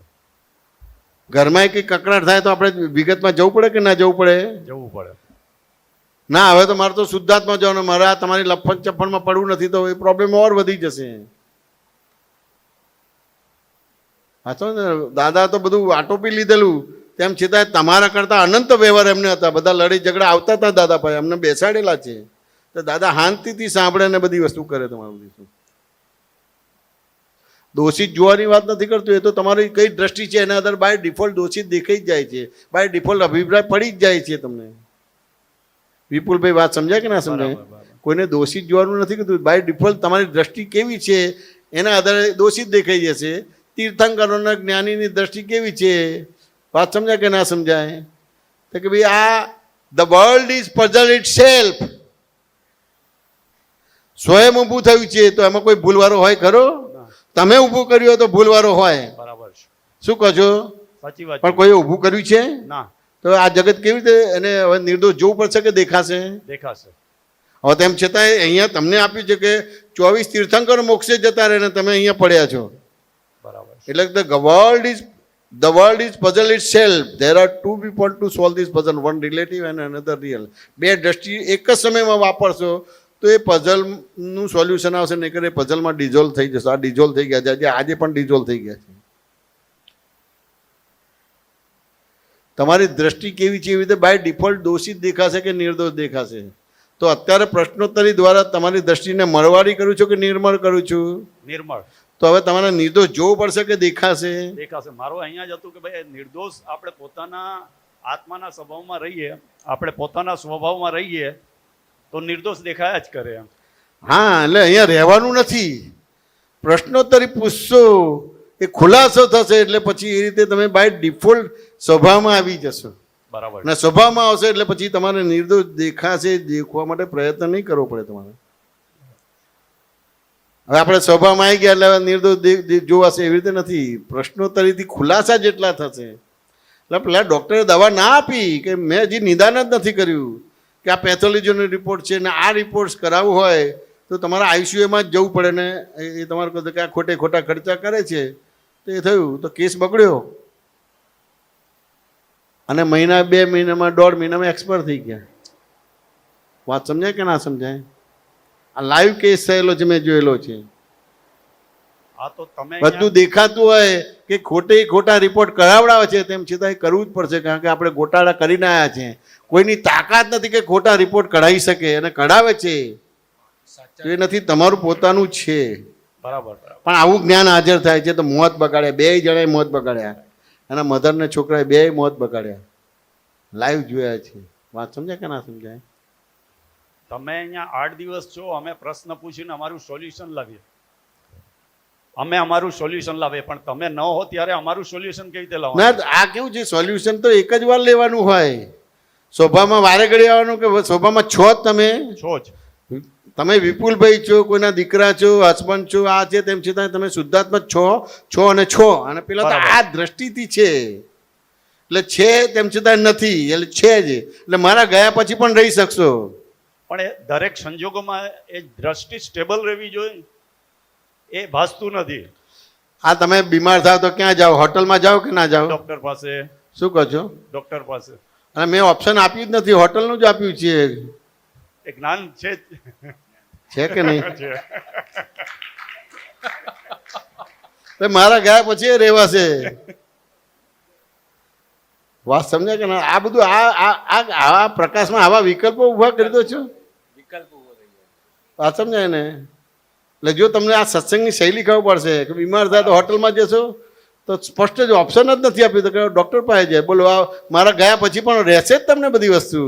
ઘરમાં કંઈ કકડાટ થાય તો આપણે વિગતમાં જવું પડે કે ના જવું પડે? જવું પડે. ના, હવે તો મારે તો શુદ્ધાત્મા જવાનું, મારે આ તમારી લફણ ચફણમાં પડવું નથી, તો એ પ્રોબ્લેમ ઓર વધી જશે. હા, તો દાદા તો બધું આટોપી લીધેલું, તેમ છતાં તમારા કરતા અનંત વ્યવહાર એમને હતા. બધા લડી ઝઘડા આવતા હતા દાદા પાસે, એમને બેસાડેલા છે. તો દાદા શાંતિથી સાંભળે ને બધી વસ્તુ કરે. તમારું બધું દોષિત જોવાની વાત નથી કરતું. એ તો તમારી કઈ દ્રષ્ટિ છે એના આધારે બાય ડિફોલ્ટ દોષિત દેખાઈ જ જાય છે, બાય ડિફોલ્ટ અભિપ્રાય પડી જ જાય છે તમને. વિપુલભાઈ, વાત સમજાય કે ના સમજાય? કોઈને દોષિત જોવાનું નથી કીધું. બાય ડિફોલ્ટ તમારી દ્રષ્ટિ કેવી છે એના આધારે દોષિત દેખાઈ જશે. તીર્થંકરોના જ્ઞાનીની દ્રષ્ટિ કેવી છે, વાત સમજાય કે ના સમજાય? તો કે ભાઈ આ the world is puzzle it self, સ્વયં ઊભું થયું છે, તો એમાં કોઈ ભૂલવારો હોય ખરો? તમે ઊભું કર્યું હોય તો ભૂલવારો હોય. બરાબર છે. શું કહો છો? સાચી વાત. પણ કોઈ ઊભું કર્યું છે ના, તો આ જગત કેવી રીતે એને હવે નિર્દોષ જોવું પડશે કે દેખાશે? દેખાશે. હવે તેમ છતાંય અહીંયા તમને આપ્યું છે કે 24 તીર્થંકર મોક્ષે જતા રહે ને તમે અહીંયા પડ્યા છો. બરાબર. એટલે the world is puzzle itself. There are two people to solve this puzzle, one relative and another real. બે દ્રષ્ટિ એક જ સમયમાં વાપરશો તો એ પઝલનું સોલ્યુશન આવશે, નહીં કે પઝલમાં ડિઝોલ્વ થઈ જશે. આ ડિઝોલ્વ થઈ ગયા છે, આજે પણ ડિઝોલ્વ થઈ ગયા છે. તમારી દ્રષ્ટિ કેવી છે એવી રીતે બાય ડિફોલ્ટ દોષિત દેખાશે કે નિર્દોષ દેખાશે. તો અત્યારે પ્રશ્નોત્તરી દ્વારા તમારી દ્રષ્ટિને મળવાળી કરું છું કે નિર્મળ કરું છું? નિર્મળ. તો હવે તમારે નિર્દોષ જોવું પડશે કે દેખાશે? દેખાશે. મારું અહીંયા જ હતું કે ભાઈ નિર્દોષ આપણે પોતાના આત્માના સ્વભાવમાં રહીએ, આપણે પોતાના સ્વભાવમાં રહીએ તો નિર્દોષ દેખાયા જ કરે એમ. હા, એટલે અહીંયા રહેવાનું નથી. પ્રશ્નોત્તરી પૂછશો એ ખુલાસો થશે, એટલે પછી એ રીતે તમે બાય ડિફોલ્ટ સ્વભાવમાં આવી જશો. બરાબર. અને સ્વભાવમાં આવશે એટલે પછી તમારે નિર્દોષ દેખાશે. દેખવા માટે પ્રયત્ન નહીં કરવો પડે તમારે. હવે આપણે સ્વભાવમાં આવી ગયા એટલે નિર્દોષ જોવાશે એવી રીતે નથી. પ્રશ્નોત્તરીથી ખુલાસા જેટલા થશે. એટલે પેલા ડૉક્ટરે દવા ના આપી કે મેં હજી નિદાન જ નથી કર્યું કે આ પેથોલોજીનો રિપોર્ટ છે ને આ રિપોર્ટ્સ કરાવવું હોય તો તમારે આઈસીયુમાં જ જવું પડે ને એ તમારે કહે કે આ ખોટા ખર્ચા કરે છે તો એ થયું તો કેસ બગડ્યો અને મહિના 2 મહિનામાં 1.5 મહિનામાં એક્સપાયર થઈ ગયા. વાત સમજાય કે ના સમજાય? આ લાઈવ કેસ થયેલો છે, મેં જોયેલો છે. આ તો તમે બધું દેખાતું હોય કે ખોટા રિપોર્ટ કરાવડાવે છે, તેમ છતાં એ કરવું જ પડશે, કારણ કે આપણે ગોટાળા કરીને આવ્યા છે. કોઈની તાકાત નથી કે ખોટા રિપોર્ટ કઢાવી શકે, અને કઢાવે છે તો એ નથી, તમારું પોતાનું જ છે. બરાબર. પણ આવું જ્ઞાન હાજર થાય છે તો મોત બગાડ્યા, 2 જણાએ મોત બગાડ્યા, એના મધરને છોકરાએ 2 મોત બગાડ્યા. લાઈવ જોયા છે. વાત સમજાય કે ના સમજાય? તમે અહીંયા 8 દિવસ છો, અમે પ્રશ્ન પૂછીને અમારું સોલ્યુશન લાવીએ, અમે અમારું સોલ્યુશન લાવીએ, પણ તમે ન હો ત્યારે અમારું સોલ્યુશન કેવી રીતે લાવવાનું? ના, આ કેવું છે, સોલ્યુશન તો એક જ વાર લેવાનું હોય. સભામાં વારે ઘડી આવવાનું કે સભામાં છો જ તમે છો જ. તમે વિપુલભાઈ છો, કોઈના દીકરા છો, હસબન્ડ છો, આ છે, તેમ છતાં તમે શુદ્ધાત્મક છો અને છો. અને પેલા તો આ દ્રષ્ટિથી છે, એટલે છે તેમ છતાં નથી, એટલે છે જ. એટલે મારા ગયા પછી પણ રહી શકશો. પણ એ દરેક સંજોગોમાં એ દ્રષ્ટિ સ્ટેબલ રહેવી જોઈએ, એ ભાસતું નથી. આ તમે બીમાર થાવ તો ક્યાં જાઓ? હોટલમાં જાઓ કે ના જાઓ? ડોક્ટર પાસે. શું કહો છો? ડોક્ટર પાસે. અને મેં ઓપ્શન આપ્યું જ નથી, હોટલનું જ આપ્યું છે. એ જ્ઞાન છે જ. છે કે નહીં? છે. તો મારા ગયા પછી એ રહેવાશે. વાત સમજાય કે ના? આ બધું આવા પ્રકાશમાં આવા વિકલ્પો ઉભા કરી દો છો. વાત સમજાય ને? એટલે જો તમને આ સત્સંગની શૈલી ખબર પડશે કે બીમાર થાય તો હોટલમાં જશો તો સ્પષ્ટ જ ઓપ્શન જ નથી આપ્યું તો કે ડૉક્ટર પાસે જાય. બોલો, આ મારા ગયા પછી પણ રહેશે જ તમને બધી વસ્તુ.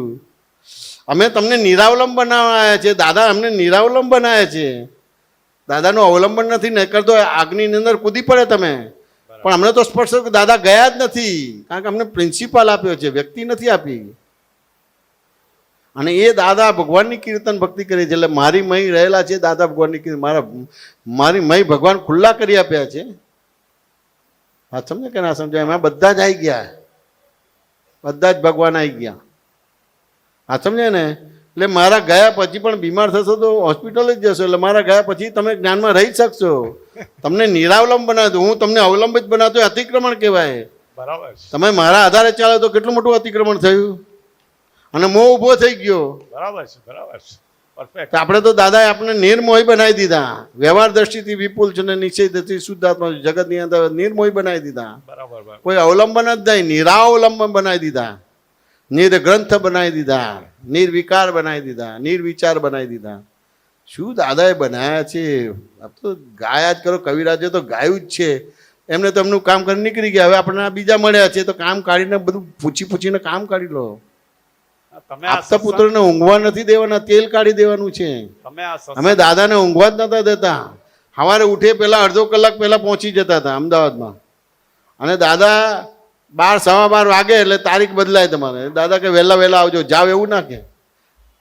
અમે તમને નિરાવલંબ બનાવ્યા છે, દાદા અમને નિરાવલંબ બનાવ્યા છે. દાદાનું અવલંબન નથી, નહીં કરતો આગની અંદર કૂદી પડે તમે. પણ અમને તો સ્પષ્ટ કે દાદા ગયા જ નથી, કારણ કે અમને પ્રિન્સિપાલ આપ્યો છે, વ્યક્તિ નથી આપી. અને એ દાદા ભગવાનની કીર્તન ભક્તિ કરી છે, એટલે મારી મય રહેલા છે દાદા ભગવાનની કીર્તન, મારી મય ભગવાન ખુલ્લા કરી આપ્યા છે. હા, સમજે કે ના સમજાય? એમાં બધા જ આવી ગયા, બધા જ ભગવાન આવી ગયા. હા, સમજે ને? એટલે મારા ગયા પછી પણ બીમાર થશો તો હોસ્પિટલ જ જશો, એટલે મારા ગયા પછી તમે જ્ઞાનમાં રહી શકશો. તમને નિરાવલંબ બનાવતો, હું તમને અવલંબ જ બનાવતો, અતિક્રમણ કહેવાય. બરાબર. તમે મારા આધારે ચાલો તો કેટલું મોટું અતિક્રમણ થયું, અને મોહ ઊભો થઈ ગયો. બરાબર છે. બરાબર છે. પરફેક્ટ. આપણે તો દાદાએ આપણે નિર્મોહી બનાવી દીધા. વ્યવહાર દ્રષ્ટિથી વિપુલ છે ને નિશ્ચય દ્રષ્ટિ શુદ્ધાત્મા જગતની અંદર નિર્મોહી બનાવી દીધા. બરાબર. કોઈ અવલંબન જ નહીં, નિરાવલંબન બનાવી દીધા, નિર્ગ્રંથ બનાવી દીધા, નિર્વિકાર બનાવી દીધા, નિર્વિચાર બનાવી દીધા. શું દાદાએ બનાવ્યા છે! આપ તો ગાયા જ કરો. કવિરાજે તો ગાયું જ છે. એમને તો એમનું કામ કરી નીકળી ગયા. હવે આપણને બીજા મળ્યા છે તો કામ કાઢીને બધું પૂછીને કામ કાઢી લો. તમે આ આપતા પુત્રને ઊંઘવા નથી દેવાના, તેલ કાઢી દેવાનું છે. તમે આ અમે દાદાને ઊંઘવા જ નતા દેતા. સવારે ઉઠે પહેલા અડધો કલાક પહેલા પહોંચી જતા હતા અમદાવાદમાં, અને દાદા 12 સવા 12 વાગે એટલે તારીખ બદલાય તમારે. દાદા કે વહેલા આવજો, જાવ એવું ના કે,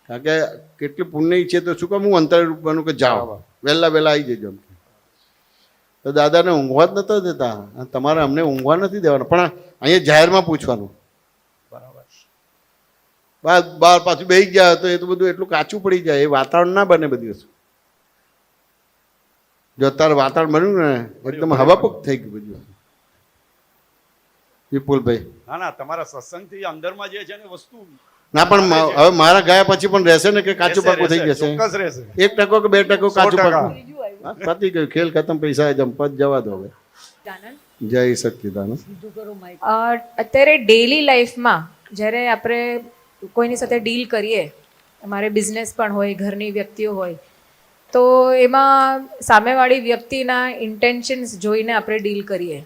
કારણ કે કેટલી પુણ્ય છે તો શું કામ હું અંતર બનું કે જાઓ, વહેલા આવી જજો. તો દાદાને ઊંઘવા જ નતા દેતા. તમારે અમને ઊંઘવા નથી દેવાના, પણ અહીંયા જાહેરમાં પૂછવાનું. બહાર પાછું બેસી ગયા તો એ તો બધું એટલું કાચું પડી જાય, એ વાતાવરણ ના બને બધી વસ્તુ. જો અત્યારે વાતાવરણ બન્યું ને એકદમ હવાપક થઈ ગયું બધું. વિપુલભાઈ, ના, તમારા સત્સંગથી અંદરમાં જે છે ને વસ્તુ ના, પણ હવે મારા ગયા પછી પણ રહેશે ને કે કાચું પાકું થઈ જશે? ચોક્કસ રહેશે. 1% કે 2% કાચું પાકું. પતી ગયું, ખેલ ખતમ, પૈસા જંપત જવા દો હવે. જય સચ્ચિદાનંદ. અત્યારે ડેલી લાઈફમાં જ્યારે આપણે કોઈની સાથે ડીલ કરીએ, અમારે બિઝનેસ પણ હોય, ઘરની વ્યક્તિઓ હોય, તો એમાં સામેવાળી વ્યક્તિના ઇન્ટેન્શન્સ જોઈને આપણે ડીલ કરીએ.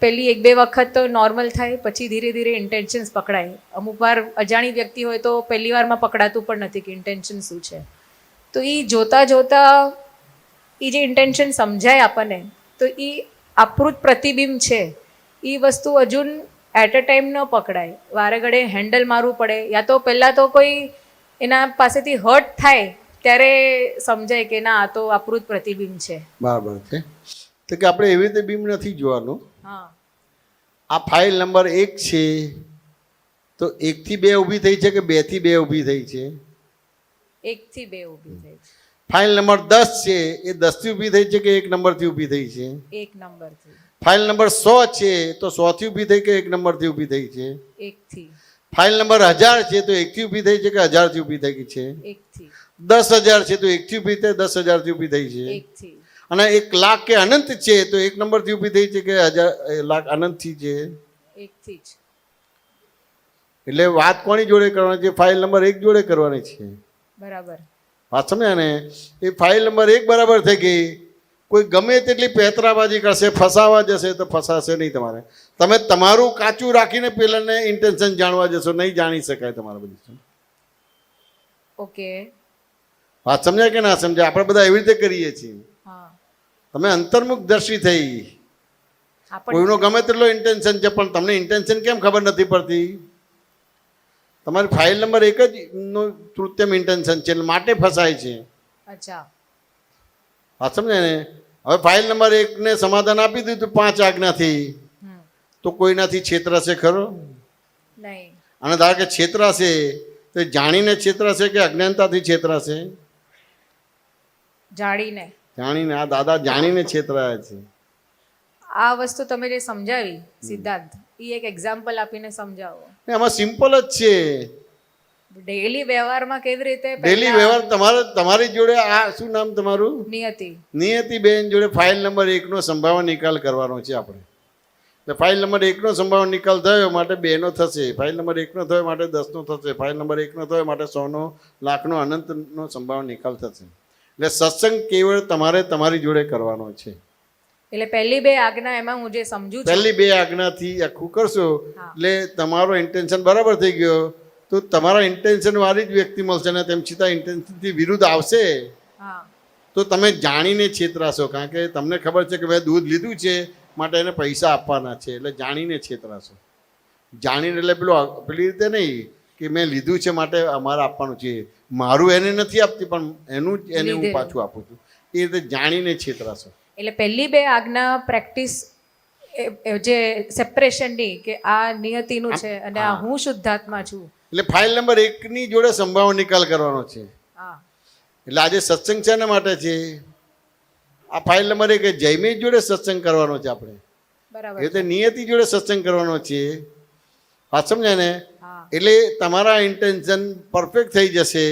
પહેલી 1-2 વખત તો નોર્મલ થાય, પછી ધીરે ધીરે ઇન્ટેન્શન્સ પકડાય. અમુક વાર અજાણી વ્યક્તિ હોય તો પહેલી વારમાં પકડાતું પણ નથી કે ઇન્ટેન્શન શું છે. તો એ જોતાં એ જે ઇન્ટેન્શન સમજાય આપણને, તો એ આપૃત પ્રતિબિંબ છે, એ વસ્તુ હજુ એટ અ ટાઈમ ન પકડાય, વારે ઘડે હેન્ડલ મારવું પડે. યા તો પહેલાં તો કોઈ એના પાસેથી હર્ટ થાય ત્યારે સમજાય કે ના, આ તો આપૃત પ્રતિબિંબ છે. બરાબર છે. તો કે આપણે એવી રીતે બીમ નથી જોવાનું. હા, આ ફાઇલ નંબર 1 છે તો 1 થી 2 ઊભી થઈ છે કે 2 થી 2 ઊભી થઈ છે? 1 થી 2 ઊભી થઈ છે. ફાઇલ નંબર 10 છે એ 10 થી ઊભી થઈ છે કે 1 નંબરથી ઊભી થઈ છે? 1 નંબરથી. ફાઇલ નંબર 100 છે તો 100 થી ઊભી થઈ કે 1 નંબરથી ઊભી થઈ છે? 1 થી. ફાઇલ નંબર 1000 છે તો 1 થી ઊભી થઈ છે કે 1000 થી ઊભી થઈ છે? 1 થી. 10,000 છે તો 1 થી ઊભી થઈ 10,000 થી ઊભી થઈ છે? 1 થી. અને 1 લાખ કે અનંત છે તો 1 નંબરથી ઊભી થઈ છે કે 1000 લાખ અનંતથી છે? 1 થી જ. એટલે વાત કોની જોડે કરવાની છે? ફાઇલ નંબર 1 જોડે કરવાની છે. બરાબર. વાત સમજ્યા ને? એ ફાઇલ નંબર 1 બરાબર થઈ ગઈ. કોઈ ગમે તેટલી પેતરાબાજી કરશે, ફસાવા જશે તો ફસાશે નહીં તમારે. તમે તમારું કાચું રાખીને પેલાને ઇન્ટેન્શન જાણવા જશો, નહીં જાણી શકાય તમારે બધી. ઓકે. વાત સમજ્યા કે ના સમજ્યા? આપણે બધા એવી રીતે કરીએ છીએ. હા. તમે અંતર્મુખ દ્રષ્ટિ થઈ. કોઈનો ગમે તેટલો ઇન્ટેન્શન છે પણ તમને ઇન્ટેન્શન કેમ ખબર નથી પડતી? તમારી ફાઇલ નંબર 1 જ નો કૃત્યમ ઇન્ટેન્શન છે એટલે માટે ફસાય છે. અચ્છા. હા સમજે ને? હવે ફાઇલ નંબર 1 ને સમાધાન આપી દીધું 5 આજ્ઞાથી તો કોઈનાથી છેતરાશે ખરો? નહીં. અને ધારો કે છેતરાશે તો એ જાણીને છેતરાશે કે અજ્ઞાનતાથી છેતરાશે? જાણીને. જાણીને. આ દાદા જાણીને છેતરાયા છે. આ વસ્તુ તમે જે સમજાવી સિદ્ધાંત, એ એક એક્ઝામ્પલ આપીને સમજાવો. એમાં સિમ્પલ જ છે. ડેઈલી વ્યવહારમાં કેવી રીતે ડેલી વ્યવહાર તમારી જોડે આ શું નામ તમારું? નિયતિ. નિયતિબેન જોડે ફાઇલ નંબર 1 નો સંભાવના નિકાલ કરવાનો છે આપણે. એટલે ફાઇલ નંબર 1 નો સંભાવના નિકાલ થયો માટે 2 નો થશે. ફાઇલ નંબર 1 નો થયો માટે 10 નો થશે. ફાઇલ નંબર 1 નો થયો માટે 100 નો, લાખનો, અનંતનો સંભાવના નિકાલ થશે. એટલે સત્સંગ કેવળ તમારે તમારી જોડે કરવાનો છે. એટલે પહેલી 2 આજ્ઞા એમાં હું જે સમજુ છું, પહેલી 2 આજ્ઞાથી આખું કરશો એટલે તમારો ઇન્ટેન્શન બરાબર થઈ ગયો તો તમારા ઇન્ટેન્શન વાળી જ વ્યક્તિ મળશે ને તેમ છતાં ઇન્ટેન્શનથી વિરુદ્ધ આવશે હા, તો તમે જાણીને છેતરાશો. કારણ કે તમને ખબર છે કે ભાઈ દૂધ લીધું છે માટે એને પૈસા આપવાના છે એટલે જાણીને છેતરાશો. જાણીને એટલે પેલી રીતે નહીં કે મેં લીધું છે માટે અમારે આપવાનું છે, મારું એને નથી આપતી પણ એનું જ એને હું પાછું આપું છું, એ રીતે જાણીને છેતરાશો. એટલે પહેલી 2 આજ્ઞા પ્રેક્ટિસ જે સેપરેશનની કે આ નિયતિનું છે અને આ હું શુદ્ધાત્મા છું. એટલે ફાઇલ નંબર 1 ની જોડે સંભાવના નિકાલ કરવાનો છે. હા. એટલે આજે સત્સંગ છે એના માટે છે. આ ફાઇલ નંબર 1 જયમેશ જોડે સત્સંગ કરવાનો છે આપણે. બરાબર. એ રીતે નિયતિ જોડે સત્સંગ કરવાનો છે. વાત સમજાય ને? હા. એટલે તમારા ઇન્ટેન્શન પરફેક્ટ થઈ જશે.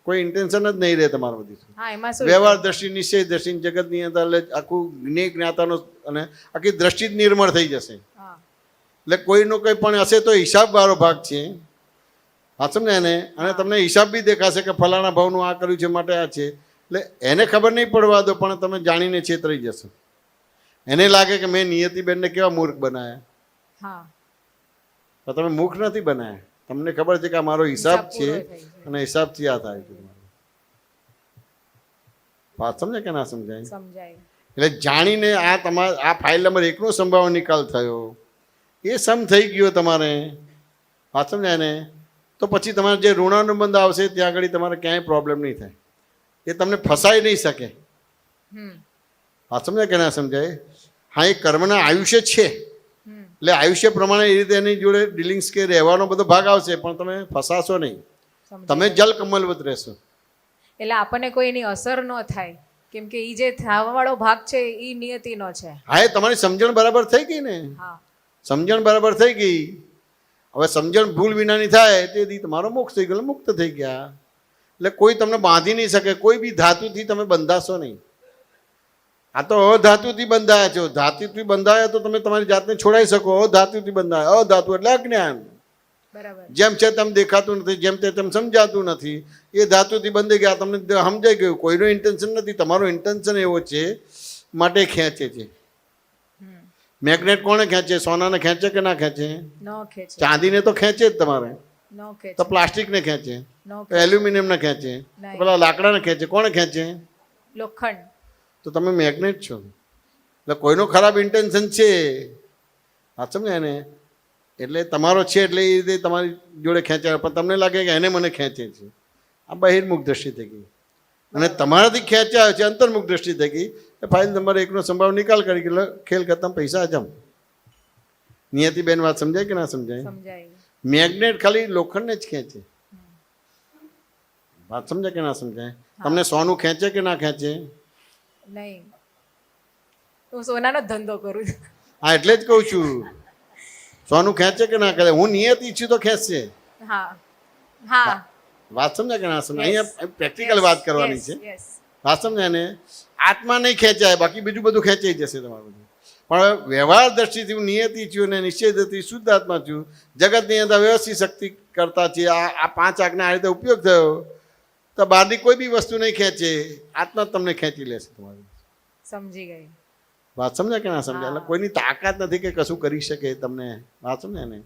કોઈ ઇન્ટેન્શન જ નહીં રહે તમારું બધી. હા, એમાં શું વ્યવહાર દ્રષ્ટિ, નિશ્ચય દ્રષ્ટિ, જગતની અંદર આખું જ્ઞેય જ્ઞાતાનો અને આખી દ્રષ્ટિ જ નિર્મળ થઈ જશે. હા. એટલે કોઈનો કંઈ પણ હશે તો હિસાબવાળો ભાગ છે. હા સમજાય ને? અને તમને હિસાબ બી દેખાશે કે ફલાણા ભાવનું આ કર્યું છે માટે આ છે. એટલે એને ખબર નહીં પડવા દો પણ તમે જાણીને છેતરાઈ જશો. એને લાગે કે મેં નિયતિબેનને કેવા મૂર્ખ બનાવ્યા. હા. તો તમે મૂર્ખ નથી બનાવ્યા. તમને ખબર છે કે આ મારો હિસાબ છે અને હિસાબથી આ થાય છે. વાત સમજે કે ના સમજાય? સમજાય. એટલે જાણીને આ ફાઇલ નંબર 1 નો સંભાવના નિકાલ થયો, એ સમ થઈ ગયો તમારે. વાત સમજાય ને? તો પછી તમારે જે ઋણાનુબંધ આવશે ત્યાં આગળ તમારે ક્યાંય પ્રોબ્લેમ નહીં થાય. એ તમને ફસાઈ નહીં શકે. વાત સમજાય કે ના સમજાય? હા, એ કર્મના આયુષ્ય છે એટલે આયુષ્ય પ્રમાણે એ રીતે એની જોડે ડીલિંગ્સ કે રહેવાનો બધો ભાગ આવશે પણ તમે ફસાશો નહીં. તમે જલ કમલવત રહેશો. એટલે આપણને કોઈ એની અસર ન થાય કેમ કે ઈ જે થવાવાળો ભાગ છે ઈ નિયતિનો છે. હા, એ તમારી સમજણ બરાબર થઈ ગઈ ને? હા. સમજણ બરાબર થઈ ગઈ. હવે સમજણ ભૂલ વિનાની થાય તેથી તમારો મોક્ષ થઈ ગયો, મુક્ત થઈ ગયા. એટલે કોઈ તમને બાંધી નહીં શકે. કોઈ બી ધાતુથી તમે બંધાશો નહીં. આ તો અધાતુથી બંધાયા છો. ધાતુથી બંધાયા તો તમે તમારી જાતને છોડાઈ શકો. અધાતુથી બંધાયા. અધાતુ એટલે અજ્ઞાન. બરાબર. જેમ છે તેમ દેખાતું નથી, જેમ તેમ સમજાતું નથી. એ ધાતુથી બંધી ગયા. તમને સમજાઈ ગયું. કોઈનો ઇન્ટેન્શન નથી, તમારો ઇન્ટેન્શન એવો છે માટે ખેંચે છે. મેગ્નેટ કોણે ખેંચે? સોનાને ખેંચે કે ના ખેંચે? નો ખેંચે. ચાંદીને તો ખેંચે જ તમારે. નો ખેંચે. તો પ્લાસ્ટિકને ખેંચે, નો તો એલ્યુમિનિયમને ખેંચે, નહીં. પેલા લાકડાને ખેંચે. કોણે ખેંચે? લોખંડ. તો તમે મેગ્નેટ છો. એટલે કોઈનો ખરાબ ઇન્ટેન્શન છે. આ સમજાય ને? એટલે તમારો છે એટલે એ રીતે તમારી જોડે ખેંચાય પણ તમને લાગે કે એને મને ખેંચે છે. આ બહિર્મુખ દ્રષ્ટિ થઈ ગઈ. અને તમારાથી ખેંચાયો છે અંતર્મુખ દ્રષ્ટિ થઈ ગઈ. એ ફાઇલ નંબર 1 નો સંભાવ નિકાલ કરી ગયો. ખેલ ખતમ, પૈસા હજમ. નિયતિબેન વાત સમજાય કે ના સમજાય? સમજાય. મેગ્નેટ ખાલી લોખંડને જ ખેંચે. વાત સમજાય કે ના સમજાય? તમને સોનું ખેંચે કે ના ખેંચે? નહીં, હું સોનાનો જ ધંધો કરું છું. હા એટલે જ કહું છું, સોનું ખેંચે કે ના ખેંચે? હું નિયત ઈચ્છું તો ખેંચશે. હા હા. વાત સમજ્યા કે ના સમજ્યા? Yes. અહીંયા પ્રેક્ટિકલ વાત કરવાની Yes, છે. yes. વાત સમજાય ને? આત્મા નહીં ખેંચાય, બાકી બીજું બધું ખેંચાઈ જશે તમારું. પણ હવે વ્યવહાર દ્રષ્ટિથી હું નિયતિ છું અને નિશ્ચયથી શુદ્ધ આત્મા છું. જગતની અંદર વ્યવસ્થિત શક્તિ કરતા છે. આ 5 આજ્ઞા આ રીતે ઉપયોગ થયો તો બહારની કોઈ બી વસ્તુ નહીં ખેંચે, આત્મા જ તમને ખેંચી લેશે તમારી. સમજી ગઈ. વાત સમજ્યા કે ના સમજ્યા? એટલે કોઈની તાકાત નથી કે કશું કરી શકે તમને. વાત સમજ્યા ને?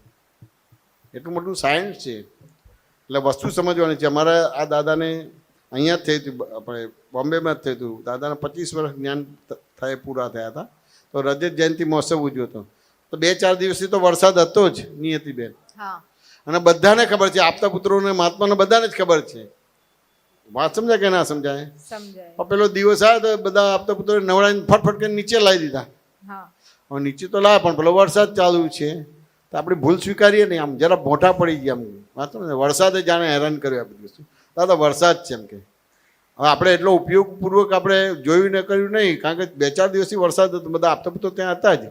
એટલું મોટું સાયન્સ છે. એટલે વસ્તુ સમજવાની છે. અમારા આ દાદાને અહીંયા જ થયું હતું, આપણે બોમ્બેમાં જ થયું હતું. દાદાના 25 વર્ષ જ્ઞાન પૂરા થયા હતા. તો રજત જયંતિ મહોત્સવ ઉજવ્યો હતો. તો 2-4 દિવસથી તો વરસાદ હતો જ નિયતિબેન. હા અને બધાને ખબર છે, આપતા પુત્રોને મહાત્માને બધાને જ ખબર છે. વાત સમજાય કે ના સમજાય? સમજાય. પણ પેલો દિવસ આવ્યો તો બધા આપતા પુત્રોને નવડાવીને ફટફટ કરીને નીચે લાવી દીધા. હા હવે નીચે તો લાવે પણ પેલો વરસાદ ચાલુ છે તો આપણે ભૂલ સ્વીકારીએ નહીં. આમ જરા મોટા પડી ગયા. આમ વાત સમજે? વરસાદે જાણે હેરાન કર્યું આ બધી વસ્તુ. દાદા વરસાદ છે એમ કે. હવે આપણે એટલો ઉપયોગપૂર્વક આપણે જોયું ને કર્યું નહીં, કારણ કે 2-4 દિવસથી વરસાદ હતો, બધા આપતા પુત્રો ત્યાં હતા જ,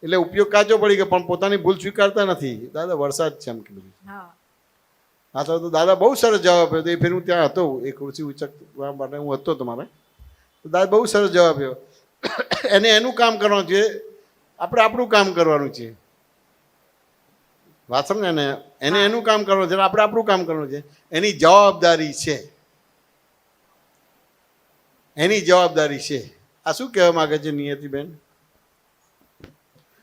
એટલે ઉપયોગ કાચો પડી ગયો. પણ પોતાની ભૂલ સ્વીકારતા નથી. દાદા વરસાદ છે એમ કીધું. હા હા તો દાદા બહુ સરસ જવાબ આપ્યો. તો એ ફેર હું ત્યાં હતો, એ ખુરશી ઉચકવા માટે હું હતો તમારે. તો દાદા બહુ સરસ જવાબ આપ્યો. એને એનું કામ કરવાનું છે, આપણે આપણું કામ કરવાનું છે. વાત સમજે ને? એને એનું કામ કરવાનું છે, આપણે આપણું કામ કરવાનું છે. એની જવાબદારી છે, એની જવાબદારી છે. આ શું કહેવા માંગે છે નિયતિબેન?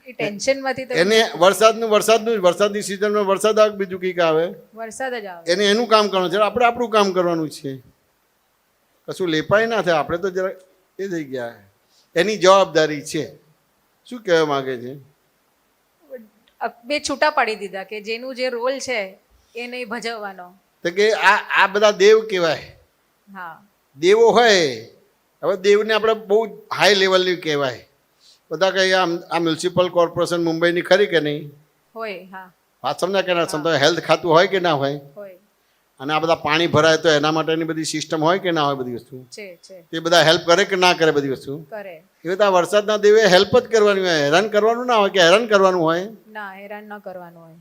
એ ટેન્શનમાંથી તો એને વરસાદની સિઝનમાં વરસાદ આવે, બીજું કંઈક આવે, વરસાદ જ આવે. એને એનું કામ કરવાનું છે, આપણે આપણું કામ કરવાનું છે. કશું લેપાય ના થાય. આપણે તો જરા એ થઈ ગયા. એની જવાબદારી છે. શું કહેવા માંગે છે? બે છૂટા પાડી દીધા કે જેનું જે રોલ છે એ નહીં ભજવવાનો. તો કે આ બધા દેવ કહેવાય. હા દેવો હોય. હવે દેવને આપણે બહુ હાઈ લેવલની કહેવાય. બધા કહે આ મ્યુનિસિપલ કોર્પોરેશન મુંબઈની ખરી કે નહીં? હોય. હા વાત સમજ્યા કે ના સમજાય? હેલ્થ ખાતું હોય કે ના હોય? હોય. અને આ બધા પાણી ભરાય તો એના માટેની બધી સિસ્ટમ હોય કે ના હોય? બધી વસ્તુ છે તે બધા હેલ્પ કરે કે ના કરે? બધી વસ્તુ કરે. એ બધા વરસાદના દેવે હેલ્પ જ કરવાની હોય. હેરાન કરવાનું ના હોય કે હેરાન કરવાનું હોય? ના, હેરાન ન કરવાનું હોય.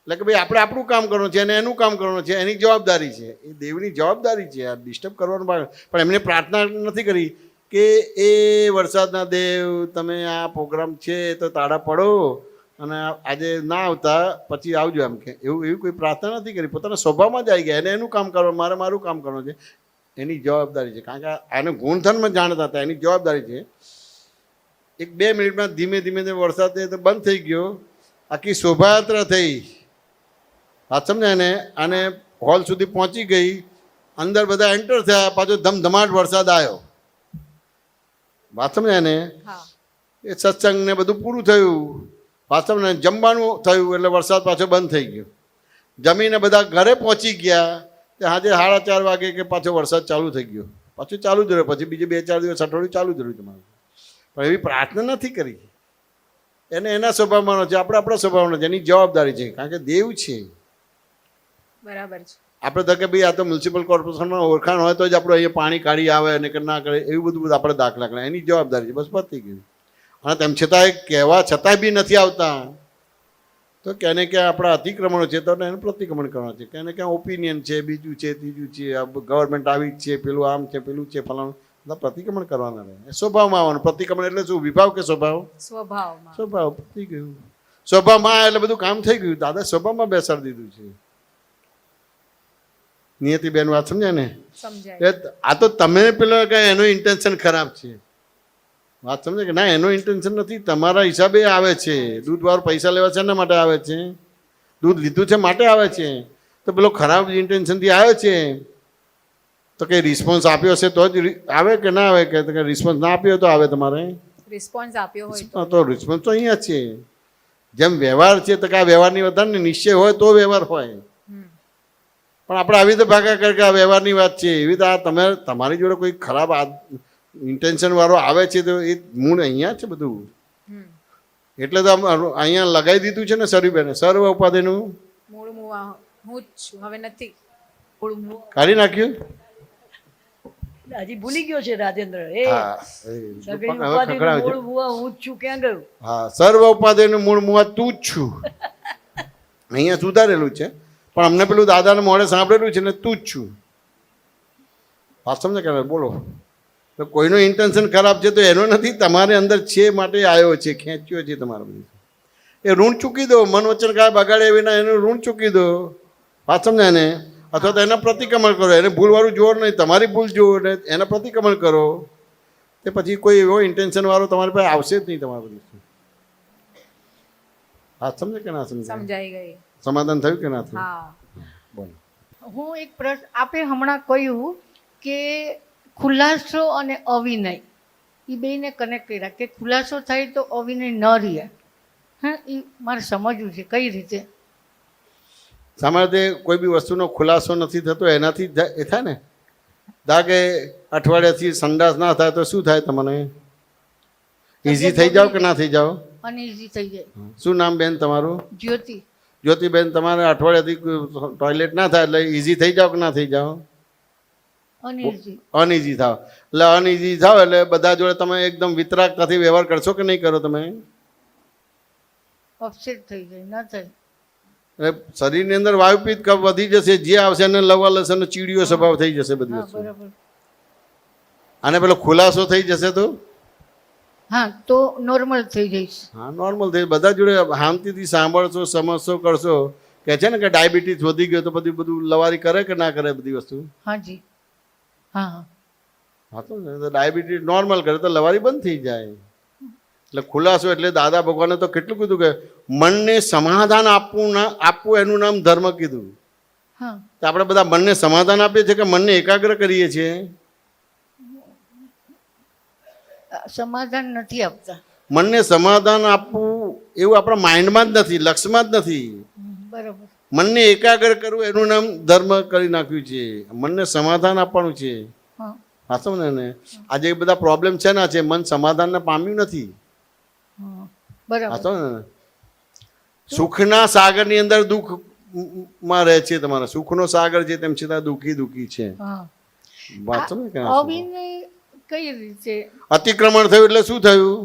એટલે કે ભાઈ આપણે આપણું કામ કરવાનું છે અને એનું કામ કરવાનું છે. એની જવાબદારી છે, એ દેવની જવાબદારી છે. આ ડિસ્ટર્બ કરવાનું પણ એમને પ્રાર્થના નથી કરી કે એ વરસાદના દેવ તમે આ પ્રોગ્રામ છે તો તાળા પડો અને આજે ના આવતા પછી આવજો એમ કે. એવી કોઈ પ્રાર્થના નથી કરી. પોતાના સ્વભાવમાં જ આવી ગયા. એને એનું કામ કરવાનું, મારે મારું કામ કરવાનું છે. એની જવાબદારી છે. કારણ કે આને ગુણધર્મ જાણતા હતા. એની જવાબદારી છે. 1-2 મિનિટમાં ધીમે ધીમે વરસાદ બંધ થઈ ગયો. આખી શોભાયાત્રા થઈ. વાત સમજાય ને? અને હોલ સુધી પહોંચી ગઈ. અંદર બધા એન્ટર થયા. પાછો ધમધમાટ વરસાદ આવ્યો. વાત સમજાય ને? હા એ સત્સંગ ને બધું પૂરું થયું. વાત સમજાય ને? જમવાનું થયું એટલે વરસાદ પાછો બંધ થઈ ગયો. જમીને બધા ઘરે પહોંચી ગયા. સાંજે 4:30 વાગે કે પાછો વરસાદ ચાલુ થઈ ગયો. પાછું ચાલુ જ રહ્યો. પછી બીજે 2-4 દિવસ અઠવાડિયું ચાલુ જ રહ્યું તમારું. પણ એવી પ્રાર્થના નથી કરી. એને એના સ્વભાવમાં છે, આપણે આપણા સ્વભાવમાં છે. એની જવાબદારી છે. કારણ કે દેવ છે. બરાબર છે. આપણે તો કે ભાઈ આ તો મ્યુનિસિપલ કોર્પોરેશનમાં ઓળખાણ હોય તો જ આપણે અહીંયા પાણી કાઢી આવે અને કે ના કરે, એવું બધું આપણે દાખલા કરે. એની જવાબદારી છે. બસ પતી ગયું. અને તેમ છતાંય કહેવા છતાંય બી નથી આવતા તો કેને ક્યાં આપણા અતિક્રમણો છે તો એનું પ્રતિક્રમણ કરવાનું છે. કેને ક્યાં ઓપિનિયન છે, બીજું છે, ત્રીજું છે, ગવર્મેન્ટ આવી જ છે, પેલું આમ છે, પેલું છે, ફલાણું. બધા પ્રતિક્રમણ કરવાના રહે. સ્વભાવમાં આવવાનું. પ્રતિક્રમણ એટલે શું? વિભાવ કે સ્વભાવ? સ્વભાવમાં. સ્વભાવ. પતી ગયું. સ્વભાવમાં એટલે બધું કામ થઈ ગયું. દાદા સ્વભાવમાં બેસાડી દીધું છે. નિયતિબેન વાત સમજાય ને? સમજાય. આ તો તમે પેલો કે એનો ઇન્ટેન્શન ખરાબ છે. વાત સમજે કે ના? એનો ઇન્ટેન્શન નથી. તમારા હિસાબે આવે છે. દૂધવાળો પૈસા લેવા છે એના માટે આવે છે. દૂધ લીધું છે માટે આવે છે. તો પેલો ખરાબ ઇન્ટેન્શનથી આવે છે તો કંઈ રિસ્પોન્સ આપ્યો હશે તો જ આવે કે ના આવે? કે રિસ્પોન્સ ના આપ્યો તો આવે તમારે? રિસ્પોન્સ આપ્યો હોય તો રિસ્પોન્સ તો અહીંયા છે. જેમ વ્યવહાર છે તો કે આ વ્યવહારની વધારે નિશ્ચય હોય તો વ્યવહાર હોય. પણ આપણે આવી રીતે ભાગા કર કે આ વ્યવહારની વાત છે. એવી રીતે આ તમારી જોડે કોઈ ખરાબ ઇન્ટેન્શન વાળો આવે છે તો એ મૂળ અહીંયા છે બધું. એટલે તો અહીંયા લગાવી દીધું છે ને સર્વબેને, સર્વ ઉપાધિનું મૂળ હું જ છું. હવે નથી. કાઢી નાખ્યું. હજી ભૂલી ગયો છે રાજેન્દ્ર એ હા સગડી પણ હવે ઉપાધિનું ખખડાવે છે. મૂળ બુઆ હું જ છું ક્યાં ગયું હા સર્વ ઉપાધિનું મૂળ મુઆ તું જ છું અહીંયા સુધારેલું છે પણ અમને પેલું દાદાને મોડે સાંભળેલું છે ને તું જ છું વાત સમજે કે બોલો તો કોઈનું ઇન્ટેન્શન ખરાબ છે તો એનો નથી, તમારે અંદર છે માટે આવ્યો છે, ખેંચ્યો છે તમારા બધું. એ ઋણ ચૂકી દો, મન વચન કાંઈ બગાડે વિના એનું ઋણ ચૂકી દો. વાત સમજાય ને? અથવા તો એના પ્રતિક્રમણ કરો, એને ભૂલવાળું જોવો નહીં, તમારી ભૂલ જુઓ ને એના પ્રતિક્રમણ કરો. તે પછી કોઈ એવો ઇન્ટેન્શન વાળો તમારી પાસે આવશે જ નહીં તમારા બધું. વાત સમજે કે ના સમજાય? સમજાઈ ગઈ. સમાધાન થયું કે ના થયું? હા. બોલો. હું એક પ્રશ્ન આપે હમણાં કહ્યું કે ખુલાસો અને અવિનય એ બેને કનેક્ટ કર્યા કે ખુલાસો થાય તો અવિનય ન રહે. હા, એ મારે સમજવું છે કઈ રીતે. સામાન્ય રીતે કોઈ બી વસ્તુનો ખુલાસો નથી થતો એનાથી એ થાય ને. ધારો કે અઠવાડિયાથી સંડાસ ના થાય તો શું થાય તમને? ઇઝી થઈ જાઓ કે ના થઈ જાઓ? અનઇઝી થઈ જાય. શું નામ બેન તમારું? જ્યોતિ. જ્યોતિબેન, તમારે અઠવાડિયાથી ટોયલેટ ના થાય એટલે ઇઝી થઈ જાઓ કે ના થઈ જાઓ? અનઇઝી. અનઇઝી થાવ. એટલે અનઇઝી થાવ એટલે બધા જોડે તમે એકદમ વિતરાગતાથી વ્યવહાર કરશો કે નહીં કરો તમે? અપસેટ થઈ જાય, ના થાય. એટલે શરીરની અંદર વાયુપિત્ત કફ વધી જશે, જે આવશે એને લવાલસ અને ચીડિયો સ્વભાવ થઈ જશે બધી હા, વસ્તુ. બરાબર. અને પેલો ખુલાસો થઈ જશે તો હા, તો નોર્મલ થઈ જઈશ. હા નોર્મલ થઈ. બધા જોડે શાંતિથી સાંભળશો, સમજશો, કરશો. કે છે ને કે ડાયાબિટીસ વધી ગયો તો બધું લવારી કરે કે ના કરે બધી વસ્તુ? હાજી. હા હા. હા તો ડાયાબિટીસ નોર્મલ કરે તો લવારી બંધ થઈ જાય. એટલે ખુલાસો એટલે દાદા ભગવાને તો કેટલું કીધું કે મનને સમાધાન આપવું એનું નામ ધર્મ કીધું. હા. તો આપણે બધા મનને સમાધાન આપીએ છીએ કે મનને એકાગ્ર કરીએ છીએ? સમાધાન નથી આપતા. મનને સમાધાન આપવું એવું આપણા માઇન્ડમાં જ નથી, લક્ષમાં જ નથી. બરાબર. મનને એકાગ્ર કરવું એનું નામ ધર્મ કરી નાખ્યું છે. મનને સમાધાન આપવાનું છે. હા. હા સમજે ને? આજે બધા પ્રોબ્લેમ છે ના છે, મન સમાધાનને પામ્યું નથી. હા, હા બરાબર. સમજે ને? સુખના સાગરની અંદર દુઃખ માં રહે છે તમારા. સુખનો સાગર છે તેમ છતાં દુઃખી છે. હા. વાત સમજે કે ના સમજે? અવિનય કઈ રીતે અતિક્રમણ થયું એટલે શું થયું?